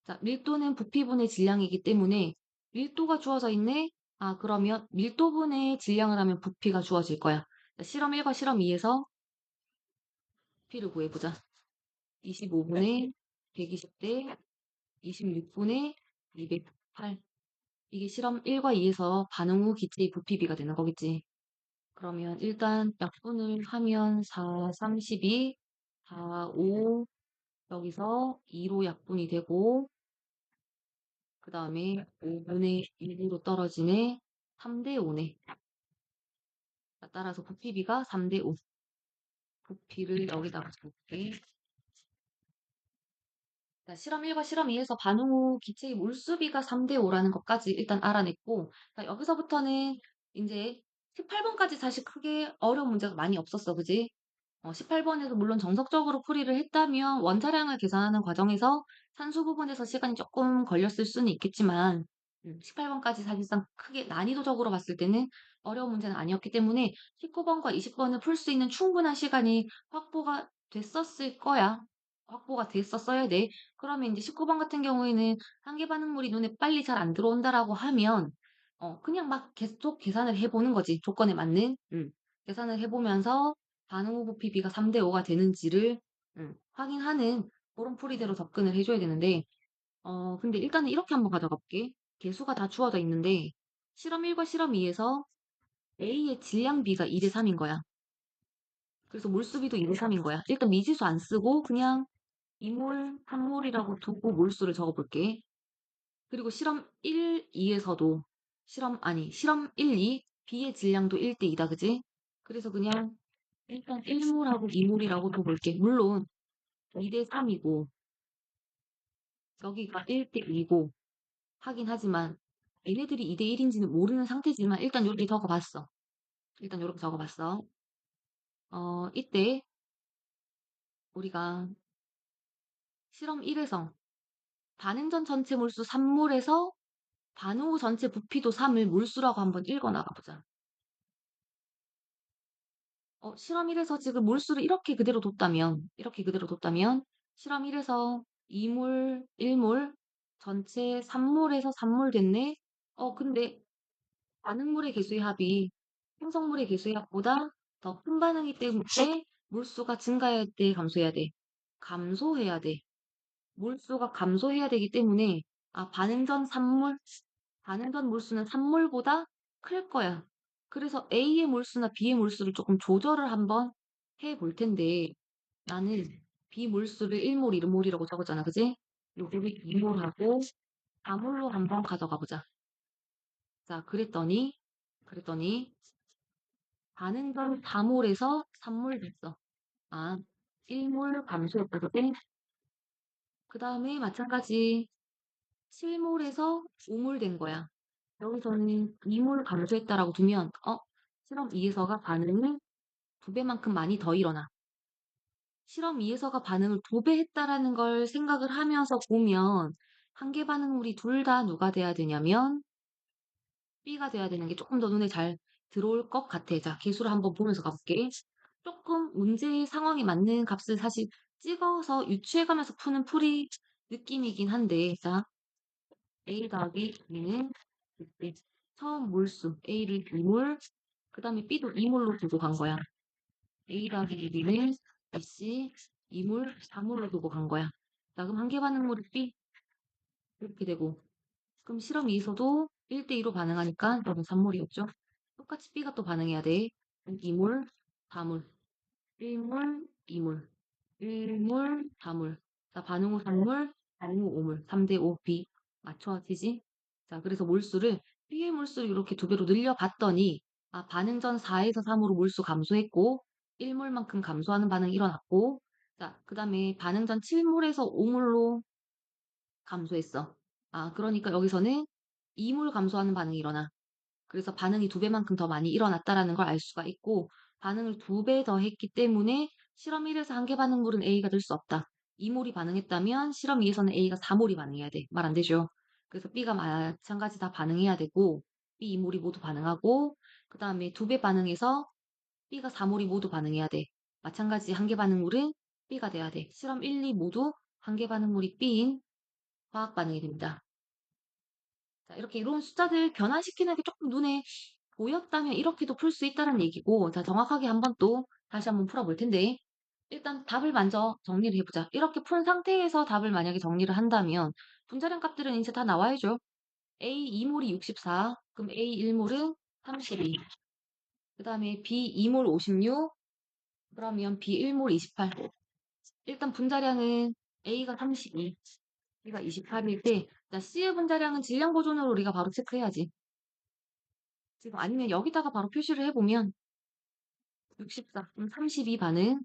자, 밀도는 부피분의 질량이기 때문에 밀도가 주어져 있네? 아, 그러면 밀도분의 질량을 하면 부피가 주어질 거야. 자, 실험 1과 실험 2에서 부피를 구해보자. 25분의 120대 26분의 208. 이게 실험 1과 2에서 반응 후 기체의 부피비가 되는 거겠지. 그러면 일단 약분을 하면 4, 32, 4, 5, 여기서 2로 약분이 되고 그 다음에 5분의 1로 떨어지네. 3대 5네. 따라서 부피비가 3대 5. 부피를 여기다가 볼게. 자, 실험 1과 실험 2에서 반응 후 기체의 몰수비가 3대 5라는 것까지 일단 알아냈고, 자, 여기서부터는 이제 18번까지 사실 크게 어려운 문제가 많이 없었어, 그지? 18번에도 물론 정석적으로 풀이를 했다면 원자량을 계산하는 과정에서 산수 부분에서 시간이 조금 걸렸을 수는 있겠지만 18번까지 사실상 크게 난이도적으로 봤을 때는 어려운 문제는 아니었기 때문에 19번과 20번을 풀 수 있는 충분한 시간이 확보가 됐었을 거야. 확보가 됐었어야 돼. 그러면 이제 19번 같은 경우에는 한계 반응물이 눈에 빨리 잘 안 들어온다라고 하면 그냥 막 계속 계산을 해보는 거지. 조건에 맞는 계산을 해보면서 반응 후 부피비가 3대 5가 되는지를 확인하는 그런 풀이대로 접근을 해줘야 되는데 근데 일단은 이렇게 한번 가져가 볼게. 개수가 다 주어져 있는데 실험 1과 실험 2에서 A의 질량비가 2대 3인 거야. 그래서 몰수비도 2대 3인 거야. 일단 미지수 안 쓰고 그냥 2몰, 3몰이라고 두고 몰수를 적어볼게. 그리고 실험 1, 2에서도 실험 1, 2, B의 질량도 1대 2다, 그지? 그래서 그냥 일단 1몰하고 2몰이라고 둬볼게. 물론 2대 3이고 여기가 1대 2고 하긴 하지만 얘네들이 2대 1인지는 모르는 상태지만 일단 이렇게 적어봤어. 일단 이렇게 적어봤어. 이때 우리가 실험 1에서 반응 전 전체 몰수 3몰에서 반응 후 전체 부피도 3을 몰수라고 한번 읽어 나가보자. 실험 1에서 지금 몰수를 이렇게 그대로 뒀다면, 실험 1에서 2몰, 1몰, 전체 3몰에서 3몰 됐네? 근데 반응물의 개수의 합이 생성물의 개수의 합보다 더 큰 반응이기 때문에 몰수가 증가해야 돼, 감소해야 돼? 감소해야 돼. 몰수가 감소해야 되기 때문에, 반응 전 몰수는 3몰보다 클 거야. 그래서 A의 몰수나 B의 몰수를 조금 조절을 한번 해볼 텐데, 나는 B 몰수를 1몰, 2몰이라고 적었잖아, 그지? 요거를 2몰하고 4몰로 한번 가져가 보자. 자, 그랬더니, 반응 전 4몰에서 3몰 됐어. 1몰 감소했거든. 그 다음에 마찬가지 7몰에서 5몰 된 거야. 여기서는 2몰 감소했다라고 두면, 실험 2에서가 반응을 2배만큼 많이 더 일어나. 실험 2에서가 반응을 2배 했다라는 걸 생각을 하면서 보면, 한계 반응물이 둘 다 누가 돼야 되냐면, B가 돼야 되는 게 조금 더 눈에 잘 들어올 것 같아. 자, 개수를 한번 보면서 가볼게. 조금 문제의 상황에 맞는 값을 사실 찍어서 유추해가면서 푸는 풀이 느낌이긴 한데, 자, A 더하기 B는 처음 몰수, A를 2몰, 그 다음에 B도 2몰로 두고 간 거야. A 더하기 B는 BC 2몰, 4몰로 두고 간 거야. 자, 그럼 한계 반응물이 B 이렇게 되고, 그럼 실험 2에서도 1대2로 반응하니까 여기 3몰이었죠. 똑같이 B가 또 반응해야 돼. 2몰, 4몰, 1몰, 2몰, 1몰, 4몰. 자, 반응 후 3몰, 반응 후 5몰. 3대5 B. 맞춰지지? 자, 그래서 몰수를 B의 몰수를 이렇게 2배로 늘려봤더니 반응 전 4에서 3으로 몰수 감소했고 1몰만큼 감소하는 반응이 일어났고 자, 그 다음에 반응 전 7몰에서 5몰로 감소했어. 그러니까 여기서는 2몰 감소하는 반응이 일어나. 그래서 반응이 2배만큼 더 많이 일어났다라는 걸 알 수가 있고 반응을 2배 더 했기 때문에 실험 1에서 한계 반응물은 A가 될 수 없다. 2몰이 반응했다면 실험 2에서는 A가 4몰이 반응해야 돼. 말 안 되죠. 그래서 B가 마찬가지 다 반응해야 되고 B 2몰이 모두 반응하고 그 다음에 2배 반응해서 B가 4몰이 모두 반응해야 돼. 마찬가지 한계 반응물은 B가 돼야 돼. 실험 1, 2 모두 한계 반응물이 B인 화학 반응이 됩니다. 자, 이렇게 이런 숫자들 변화시키는 게 조금 눈에 보였다면 이렇게도 풀 수 있다는 얘기고, 자, 정확하게 한번 또 다시 한번 풀어볼 텐데, 일단 답을 먼저 정리를 해보자. 이렇게 푼 상태에서 답을 만약에 정리를 한다면, 분자량 값들은 이제 다 나와야죠. A 2몰이 64, 그럼 A 1몰은 32, 그 다음에 B 2몰 56, 그러면 B 1몰 28. 일단 분자량은 A가 32, B가 28일 때, 자, C의 분자량은 질량 보존으로 우리가 바로 체크해야지. 지금 아니면 여기다가 바로 표시를 해보면 64, 그럼 32 반응,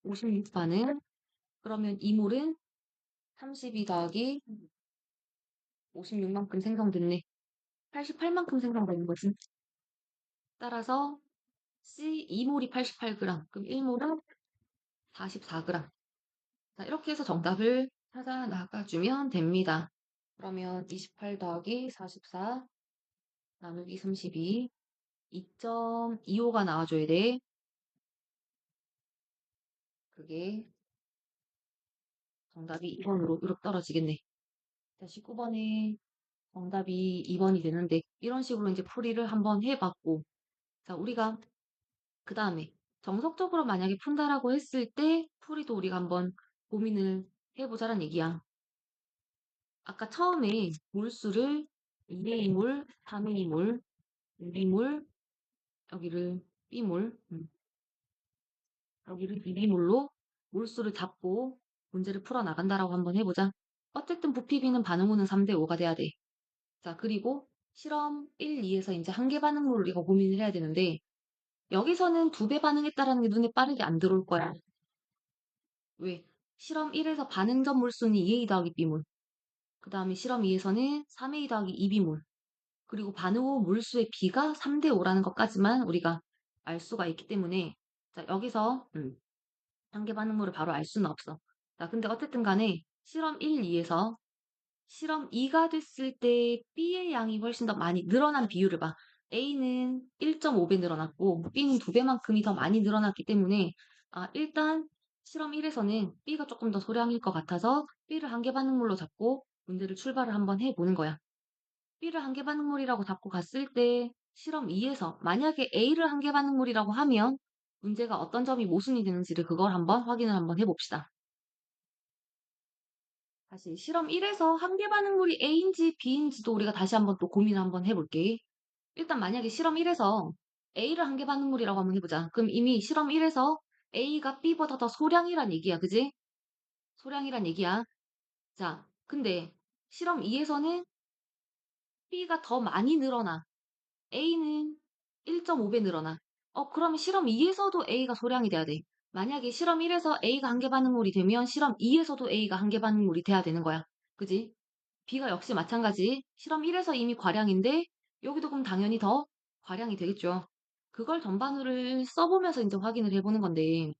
56 반응, 그러면 이몰은 32 더하기 56만큼 생성됐네. 88만큼 생성되는 거지. 따라서 C 2몰이 88g, 그럼 1몰은 44g. 자, 이렇게 해서 정답을 찾아 나가주면 됩니다. 그러면 28 더하기 44 나누기 32, 2.25가 나와줘야 돼. 그게 정답이 2번으로 이렇게 떨어지겠네. 자, 19번에 정답이 2번이 되는데 이런 식으로 이제 풀이를 한번 해봤고 자 우리가 그 다음에 정석적으로 만약에 푼다라고 했을 때 풀이도 우리가 한번 고민을 해보자란 얘기야. 아까 처음에 몰수를 2의 2몰, 3의 2몰, 6의 몰 여기를 B몰 여기를 2B몰로 몰수를 잡고 문제를 풀어나간다라고 한번 해보자. 어쨌든 부피 B는 반응 후는 3대 5가 돼야 돼. 자, 그리고 실험 1, 2에서 이제 한계 반응물을 우리가 고민을 해야 되는데, 여기서는 2배 반응했다라는 게 눈에 빠르게 안 들어올 거야. 왜? 실험 1에서 반응 전 몰수는 2A 더하기 B몰. 그 다음에 실험 2에서는 3A 더하기 2B몰. 그리고 반응 후 몰수의 B가 3대 5라는 것까지만 우리가 알 수가 있기 때문에, 자, 여기서 한계 반응물을 바로 알 수는 없어. 자, 근데 어쨌든 간에 실험 1, 2에서 실험 2가 됐을 때 B의 양이 훨씬 더 많이 늘어난 비율을 봐. A는 1.5배 늘어났고 B는 2배만큼이 더 많이 늘어났기 때문에 일단 실험 1에서는 B가 조금 더 소량일 것 같아서 B를 한계 반응물로 잡고 문제를 출발을 한번 해보는 거야. B를 한계 반응물이라고 잡고 갔을 때 실험 2에서 만약에 A를 한계 반응물이라고 하면 문제가 어떤 점이 모순이 되는지를 그걸 한번 확인을 한번 해봅시다. 다시 실험 1에서 한계 반응물이 A인지 B인지도 우리가 다시 한번 또 고민을 한번 해볼게. 일단 만약에 실험 1에서 A를 한계 반응물이라고 한번 해보자. 그럼 이미 실험 1에서 A가 B보다 더 소량이란 얘기야. 그지? 소량이란 얘기야. 자, 근데 실험 2에서는 B가 더 많이 늘어나. A는 1.5배 늘어나. 그러면 실험 2에서도 A가 소량이 돼야 돼. 만약에 실험 1에서 A가 한계 반응물이 되면 실험 2에서도 A가 한계 반응물이 돼야 되는 거야. 그지? B가 역시 마찬가지. 실험 1에서 이미 과량인데 여기도 그럼 당연히 더 과량이 되겠죠. 그걸 전반우를 써보면서 이제 확인을 해보는 건데,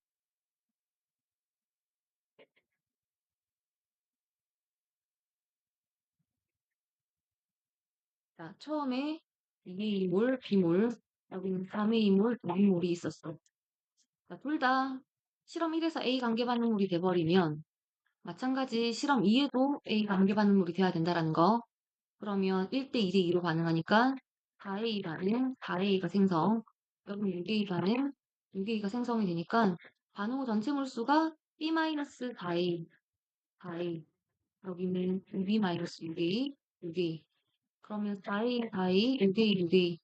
자, 처음에 2A몰, B몰, 여기는 3A몰, 2B몰이 있었어. 자, 둘 다 실험 1에서 A 관계 반응물이 돼버리면 마찬가지 실험 2에도 A 관계 반응물이 돼야 된다라는 거. 그러면 1대 2대 2로 반응하니까 4A 반응, 4A가 생성. 여기 6A 반응, 6A가 생성이 되니까 반응 후 전체 몰수가 B-4A, 4A. 여기는 6B-6A, 6A. 그러면 4A, 4A, 6A, 6A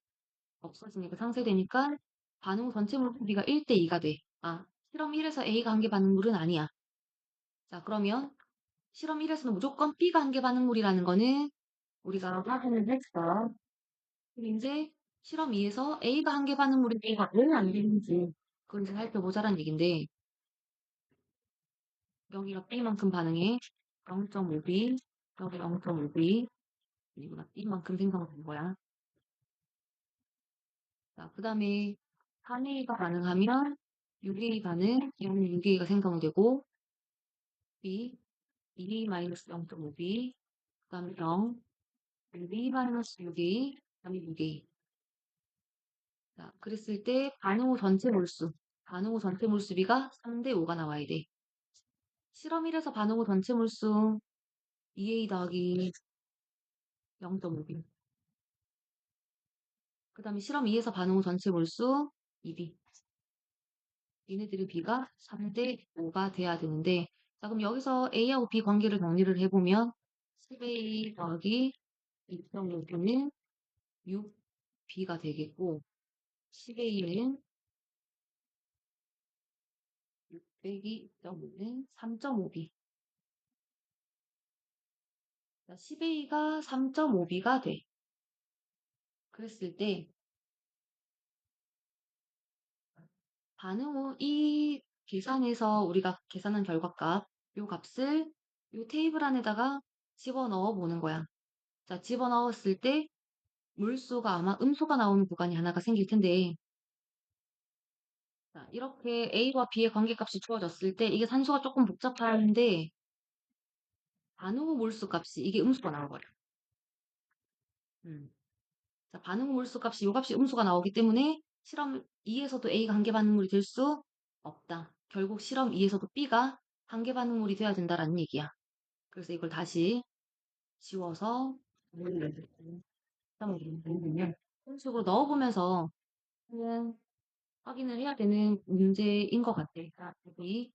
없어지니까 상쇄되니까 반응 후 전체 몰수비가 1대 2가 돼. 실험 1에서 A가 한계 반응물은 아니야. 자, 그러면 실험 1에서는 무조건 B가 한계 반응물이라는 거는 우리가 확인을 했어. 그럼 이제 실험 2에서 A가 한계 반응물이 A가 왜 안 되는지 그걸 이제 살펴보자라는 얘긴데, 여기가 B만큼 반응해 0.5B, 여기 0.5B, 그리고 B만큼 생성된 거야. 자, 그 다음에 3A가 반응하면 6A 반응, 여기는 6A가 생성되고 B, 2A-0.5B, 그 다음에 0, 6A-6A, 그 다음에 6A. 자, 그랬을 때 반응 후 전체 몰수, 반응 후 전체 몰수비가 3대 5가 나와야 돼. 실험 1에서 반응 후 전체 몰수 2A 더하기 0.5B. 그 다음에 실험 2에서 반응 후 전체 몰수 2B. 얘네들의 B가 3대 5가 돼야 되는데, 자, 그럼 여기서 A하고 B 관계를 정리를 해보면 10A 더하기 2.5B는 6B가 되겠고, 10A는 6 빼기 2.5는 3.5B. 10A가 3.5B가 돼. 그랬을 때 반응 후 이 계산에서 우리가 계산한 결과값, 요 값을 요 테이블 안에다가 집어넣어 보는 거야. 자, 집어넣었을 때 물수가 아마 음수가 나오는 구간이 하나가 생길 텐데, 자, 이렇게 A와 B의 관계값이 주어졌을 때 이게 산수가 조금 복잡한데 반응 후 몰수 값이 이게 음수가 나올 거야. 음. 자, 반응 후 몰수 값이 요 값이 음수가 나오기 때문에 실험 2에서도 A가 한계 반응물이 될 수 없다. 결국 실험 2에서도 B가 한계 반응물이 돼야 된다라는 얘기야. 그래서 이걸 다시 지워서 넣으면 이런 식으로 넣어보면서 그냥 확인을 해야 되는 문제인 것 같아. 자, 여기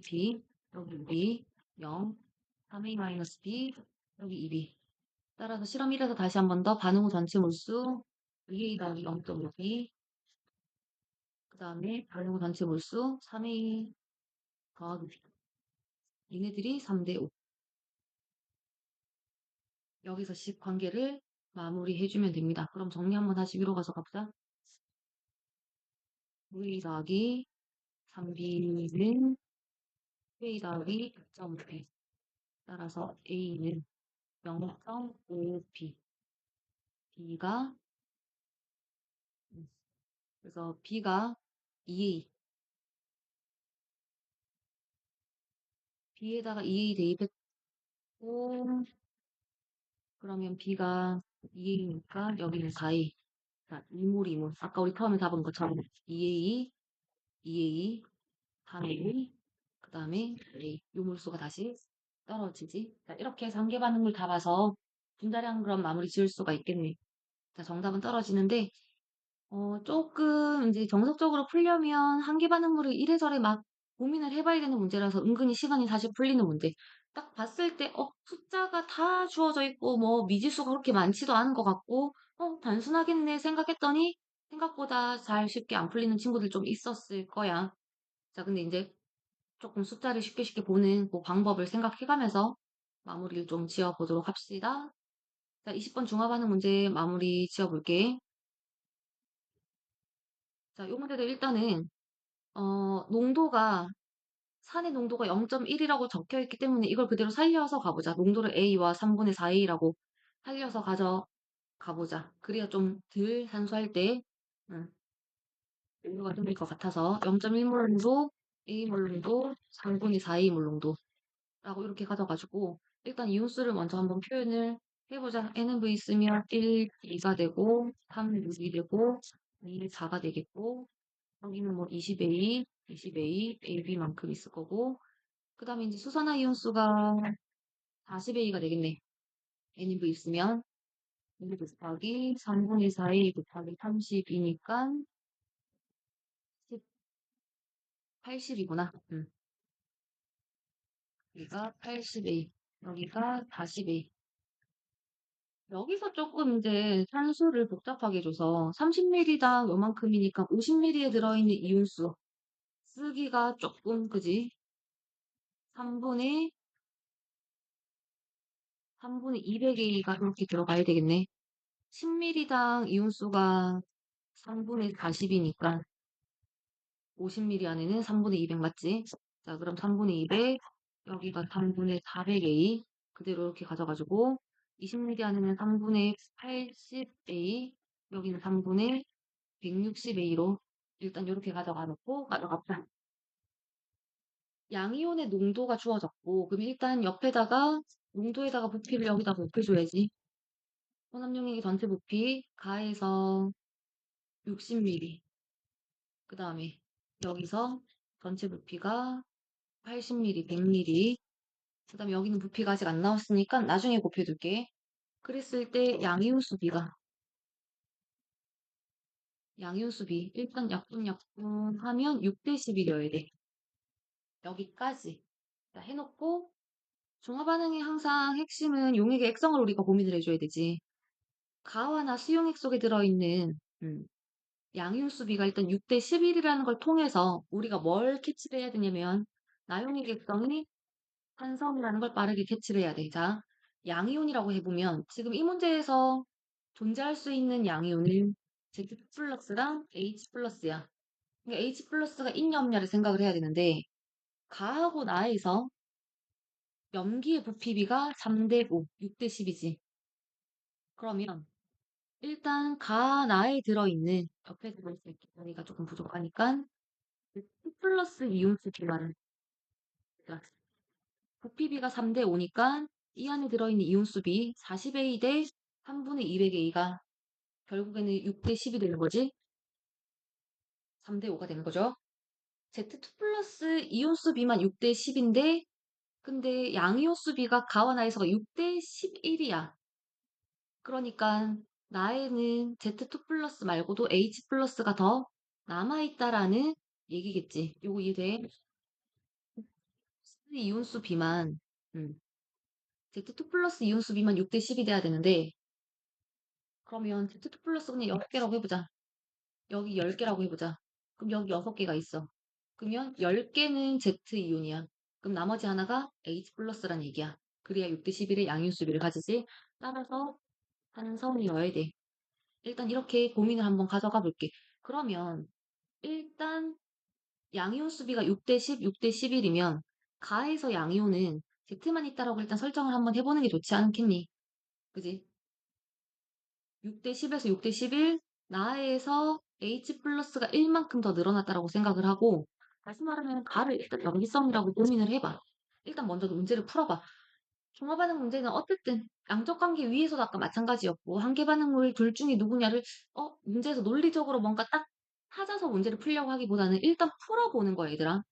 B, 여기 B, 0, 3A-B, 여기 2B. 따라서 실험 1에서 다시 한 번 더 반응 후 전체 몰수 2A 더하기 0.5B, 그 다음에 반응 후 전체 몰수 3A 더하기 B. 얘네들이 3대 5. 여기서 식 관계를 마무리해주면 됩니다. 그럼 정리 한번 다시 위로 가서 가보자. V 더하기 3B는 A 더하기 1.5P. 따라서 A는 0.5P. B가, 그래서 B가 2A. B에다가 2A 대입했고, 그러면 B가 2A니까 여기는 4A. 자, 이몰, 이몰. 아까 우리 처음에 잡은 것처럼 2A, 2A, 3A, 그 다음에 A. 요 물수가 다시 떨어지지. 자, 이렇게 해서 한계 반응물 다 봐서 분자량 그럼 마무리 지을 수가 있겠네. 자, 정답은 떨어지는데, 조금 이제 정석적으로 풀려면 한계 반응물을 이래저래 막 고민을 해봐야 되는 문제라서 은근히 시간이 사실 풀리는 문제. 딱 봤을 때, 숫자가 다 주어져 있고, 뭐, 미지수가 그렇게 많지도 않은 것 같고, 단순하겠네 생각했더니, 생각보다 잘 쉽게 안 풀리는 친구들 좀 있었을 거야. 자, 근데 이제 조금 숫자를 쉽게 쉽게 보는 그 방법을 생각해가면서 마무리를 좀 지어보도록 합시다. 자, 20번 중화반응 문제 마무리 지어볼게. 자, 요 문제도 일단은 농도가 산의 농도가 0.1이라고 적혀 있기 때문에 이걸 그대로 살려서 가보자. 농도를 A와 3분의 4A라고 살려서 가보자. 그래야 좀 덜 산수할 때 농도가 좀 될 것 같아서 0.1몰 농도, A몰 농도, 3분의 4A몰 농도라고 이렇게 가져가지고 일단 이온수를 먼저 한번 표현을 해보자. NV 있으면 1, 2가 되고 3, 6이 되고 2, 4가 되겠고 여기는 뭐 20A, 20A, AB만큼 있을 거고 그 다음에 이제 수산화이온수가 40A가 되겠네. NV 있으면 1 곱하기 3분의 4A 곱하기 30이니까 80이구나. 여기가 80A, 여기가 40A. 여기서 조금 이제 산수를 복잡하게 줘서 30ml당 요만큼이니까 50ml에 들어있는 이온수 쓰기가 조금 그지? 3분의 200A가 이렇게 들어가야 되겠네. 10ml당 이온수가 3분의 40이니까 50ml 안에는 3분의 200 맞지? 자, 그럼 3분의 200, 여기가 3분의 400A 그대로 이렇게 가져가지고 20ml 안에는 3분의 80A, 여기는 3분의 160A로 일단 이렇게 가져가 놓고 가져갑시다. 양이온의 농도가 주어졌고 그럼 일단 옆에다가 농도에다가 부피를 여기다 곱해줘야지. 혼합용액의 전체 부피 가해서 60ml. 그 다음에 여기서 전체 부피가 80ml, 100ml. 그 다음에 여기는 부피가 아직 안 나왔으니까 나중에 곱해둘게. 그랬을 때 양이온수비 일단 약분 하면 6대 10이려야 돼. 여기까지 자, 해놓고 중화반응의 항상 핵심은 용액의 액성을 우리가 고민을 해줘야 되지. 가와나 수용액 속에 들어있는 양이온수비가 일단 6대 11이라는 걸 통해서 우리가 뭘 캐치를 해야 되냐면 나용액 액성이 산성이라는 걸 빠르게 캐치를 해야 돼. 자, 양이온이라고 해보면 지금 이 문제에서 존재할 수 있는 양이온은 Z 플러스랑 H 플러스야. 그러니까 H 플러스가 있냐 없냐를 생각을 해야 되는데 가하고 나에서 염기의 부피비가 3대 5, 6대 10이지. 그러면 일단 가나에 들어있는 옆에 들어있을 기가 조금 부족하니까 2 플러스 이온수 비만 부피비가 3대 5니까 이 안에 들어있는 이온수비 40A 대 3분의 200A가 결국에는 6대 10이 되는 거지. 3대 5가 되는 거죠. Z2 플러스 이온수비만 6대 10인데 근데 양이온수비가 가와나에서가 6대 11이야. 그러니까 나에는 Z2 플러스 말고도 H 플러스가 더 남아있다라는 얘기겠지. 요거 이해돼? 이온수 비만 Z2 플러스 이온수 비만 6대 10이 돼야 되는데 그러면 Z2 플러스 그냥 10개라고 해보자. 여기 10개라고 해보자. 그럼 여기 6개가 있어. 그러면 10개는 Z 이온이야. 그럼 나머지 하나가 H 플러스란 얘기야. 그래야 6대 11의 양이온수비를 가지지. 따라서 산성이어야 돼. 일단 이렇게 고민을 한번 가져가 볼게. 그러면 일단 양이온 수비가 6대 10, 6대 11이면 가에서 양이온은 Z만 있다라고 일단 설정을 한번 해보는 게 좋지 않겠니? 그지? 6대 10에서 6대 11, 나에서 H 플러스가 1만큼 더 늘어났다라고 생각을 하고, 다시 말하면 가를 일단 연기성이라고 고민을 해봐. 일단 먼저 문제를 풀어봐. 종합반응 문제는 어쨌든 양적 관계 위에서도 아까 마찬가지였고, 한계 반응물 둘 중에 누구냐를 문제에서 논리적으로 뭔가 딱 찾아서 문제를 풀려고 하기보다는 일단 풀어보는 거야, 얘들아.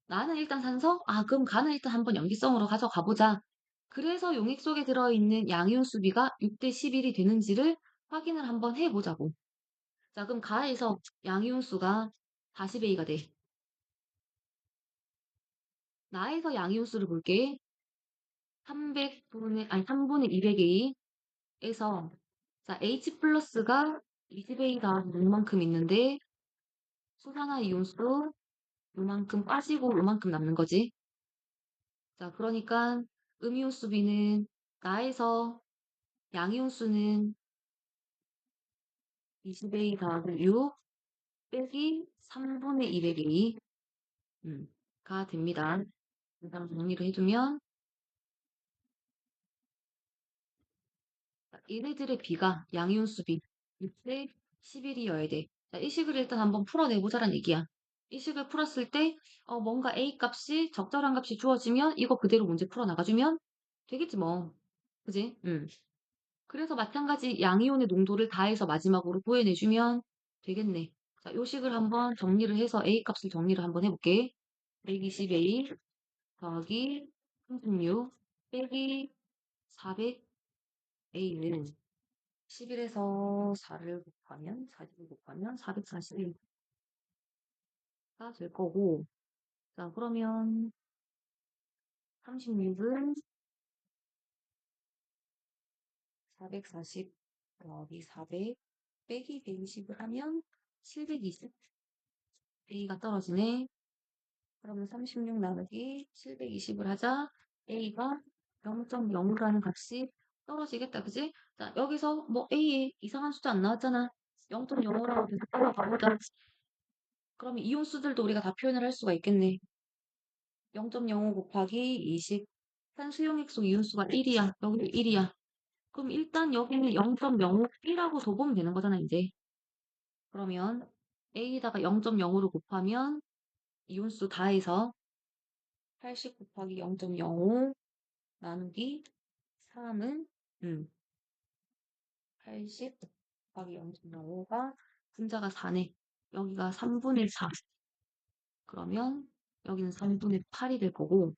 나는 일단 산성? 그럼 가는 일단 한번 염기성으로 가져가 보자. 그래서 용액 속에 들어있는 양이온 수비가 6대 11이 되는지를 확인을 한번 해보자고. 자, 그럼 가에서 양이온 수가 40A가 돼. 나에서 양이온 수를 볼게. 3분의 200A에서 자, H 플러스가 20A 더하기 요만큼 있는데 수산화 이온수 요만큼 빠지고 요만큼 남는 거지. 자, 그러니까 음이온 수비는 나에서 양이온 수는 20A 더하기 6 빼기 3분의 200A 가 됩니다. 일단 정리를 해두면 얘네들의 비가 양이온 수비 6대 11이어야 돼. 자, 이 식을 일단 한번 풀어내보자란 얘기야. 이 식을 풀었을 때 뭔가 A 값이 적절한 값이 주어지면 이거 그대로 문제 풀어나가주면 되겠지 뭐. 그지? 그래서 마찬가지 양이온의 농도를 다해서 마지막으로 구해내주면 되겠네. 자, 요 식을 한번 정리를 해서 A 값을 정리를 한번 해볼게. 120A 더하기 36 빼기 400A는 11에서 4를 곱하면 40을 곱하면 441가 될 거고 자 그러면 36은 440 더하기 400 빼기 120을 하면 720 A가 떨어지네. 그러면 36 나누기 720을 하자. A가 0.0이라는 값이 떨어지겠다. 그지? 자, 여기서 뭐 A에 이상한 숫자 안 나왔잖아. 0.05라고 계속 따라가보자. 그러면 이온수들도 우리가 다 표현을 할 수가 있겠네. 0.05 곱하기 20. 산수용액소 이온수가 1이야. 여기도 1이야. 그럼 일단 여기는 0.05B라고 둬보면 되는 거잖아, 이제. 그러면 A에다가 0.05를 곱하면 이온수 다 해서 80 곱하기 0.05 나누기 3은 80 곱하기 0.05가 분자가 4네. 여기가 3분의 4. 그러면 여기는 3분의 8이 될 거고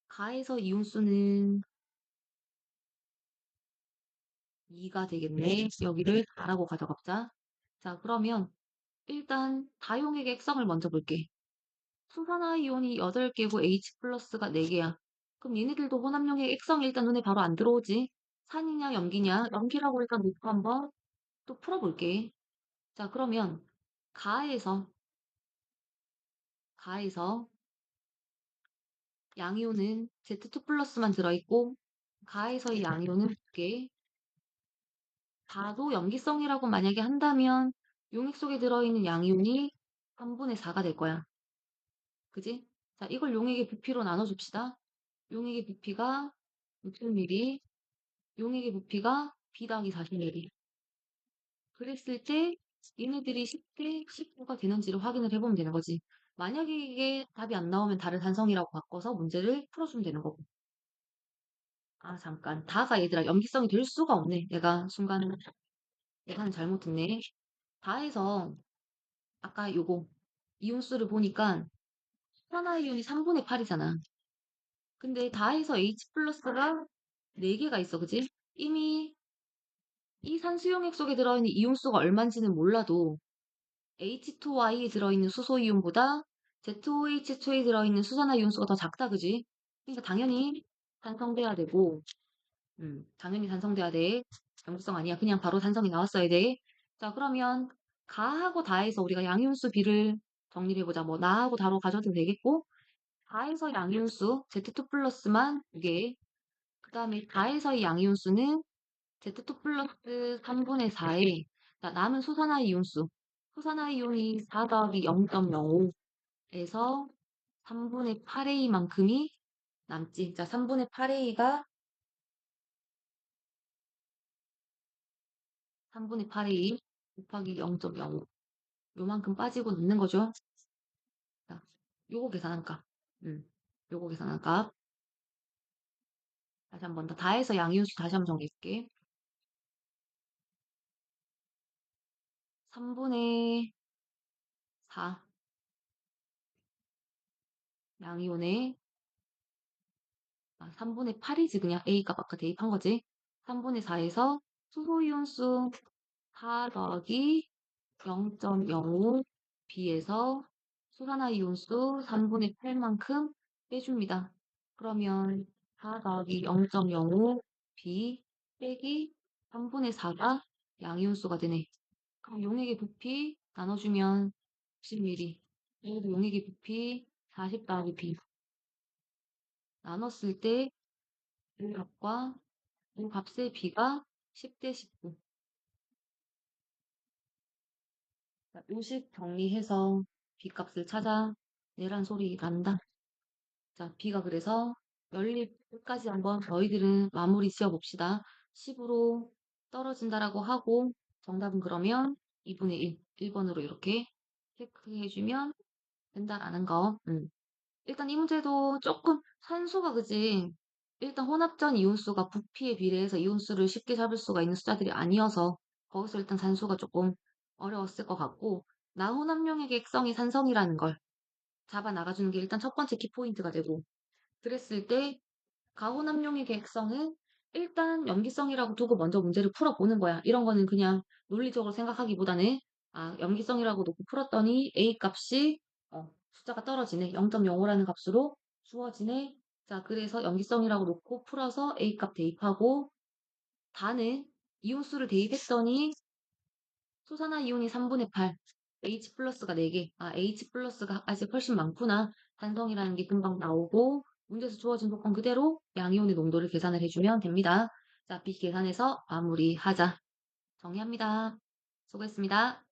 가에서 이온수는 2가 되겠네. 여기를 4라고 가져갑자. 자, 그러면 일단 다용액의 액성을 먼저 볼게. 수산화이온이 8개고 H 플러스가 4개야. 그럼 얘네들도 혼합용액 액성이 일단 눈에 바로 안 들어오지? 산이냐 염기냐? 염기라고 일단 놓고 한번 또 풀어볼게. 자, 그러면 가에서 양이온은 Z2 플러스만 들어있고 가에서 이 양이온은 2개. 다도 염기성이라고 만약에 한다면 용액 속에 들어있는 양이온이 3분의 4가 될 거야. 그지? 자, 이걸 용액의 부피로 나눠줍시다. 용액의 부피가 60ml, 용액의 부피가 B 더하기 40ml. 그랬을 때 얘네들이 10대 19가 되는지를 확인을 해보면 되는 거지. 만약에 이게 답이 안 나오면 다른 산성이라고 바꿔서 문제를 풀어주면 되는 거고. 잠깐. 다가 얘들아 염기성이 될 수가 없네. 내가 순간 예산을 잘못했네. 다해서 아까 요거 이온수를 보니까 산화이온이 3분의 8이잖아. 근데 다해서 H 플러스가 4개가 있어, 그지? 이미 이 산수용액 속에 들어있는 이온수가 얼마인지는 몰라도 H2Y에 들어있는 수소이온보다 ZOH2에 들어있는 수산화이온수가 더 작다, 그지? 그러니까 당연히 산성돼야 되고, 당연히 산성돼야 돼. 영구성 아니야. 그냥 바로 산성이 나왔어야 돼. 자, 그러면 가하고 다해서 우리가 양이온수 비를 정리를 해보자. 뭐 나하고 다로 가져도 되겠고, 다에서 양이온수 Z2 플러스만 2개. 그 다음에 다에서의 양이온수는 Z2 플러스 3분의 4에 남은 수산화이온수. 수산화이온이 4 더하기 0.05에서 3분의 8A만큼이 남지. 자, 3분의 8A가 3분의 8A 곱하기 0.05. 요만큼 빠지고 남는 거죠. 자, 요거 계산한 값. 요거 계산한 값. 다시 한 번 더. 다해서 양이온수 다시 한번 정리해줄게. 3분의 4 양이온에 3분의 8이지 그냥 A값 아까 대입한 거지. 3분의 4에서 수소이온수 4 더하기 0.05 B에서 수산화이온수 3분의 8만큼 빼줍니다. 그러면 4 더하기 0.05 B 빼기 3분의 4가 양이온수가 되네. 그럼 용액의 부피 나눠주면 10ml. 여기도 용액의 부피 40 더하기 B. 나눴을 때 이 값과 이 값의 B가 10대 19. 요식 정리해서 B 값을 찾아내란 소리 난다. 자, B가 그래서 연립 끝까지 한번 저희들은 마무리 지어봅시다. 10으로 떨어진다라고 하고 정답은 그러면 2분의 1, 1번으로 이렇게 체크해주면 된다라는 거. 일단 이 문제도 조금 산수가 그지. 일단 혼합전 이온수가 부피에 비례해서 이온수를 쉽게 잡을 수가 있는 숫자들이 아니어서 거기서 일단 산수가 조금 어려웠을 것 같고 나혼합용액의 액성이 산성이라는 걸 잡아 나가주는 게 일단 첫 번째 키포인트가 되고 그랬을 때 가혼합용액의 액성은 일단 염기성이라고 두고 먼저 문제를 풀어보는 거야. 이런 거는 그냥 논리적으로 생각하기보다는 염기성이라고 놓고 풀었더니 A 값이 숫자가 떨어지네. 0.05라는 값으로 주어지네. 자, 그래서 염기성이라고 놓고 풀어서 A 값 대입하고 다는 이온수를 대입했더니 수산화이온이 3분의 8, H 플러스가 4개. H 플러스가 아직 훨씬 많구나. 산성이라는 게 금방 나오고 문제에서 주어진 조건 그대로 양이온의 농도를 계산을 해주면 됩니다. 자, B 계산해서 마무리하자. 정리합니다. 수고했습니다.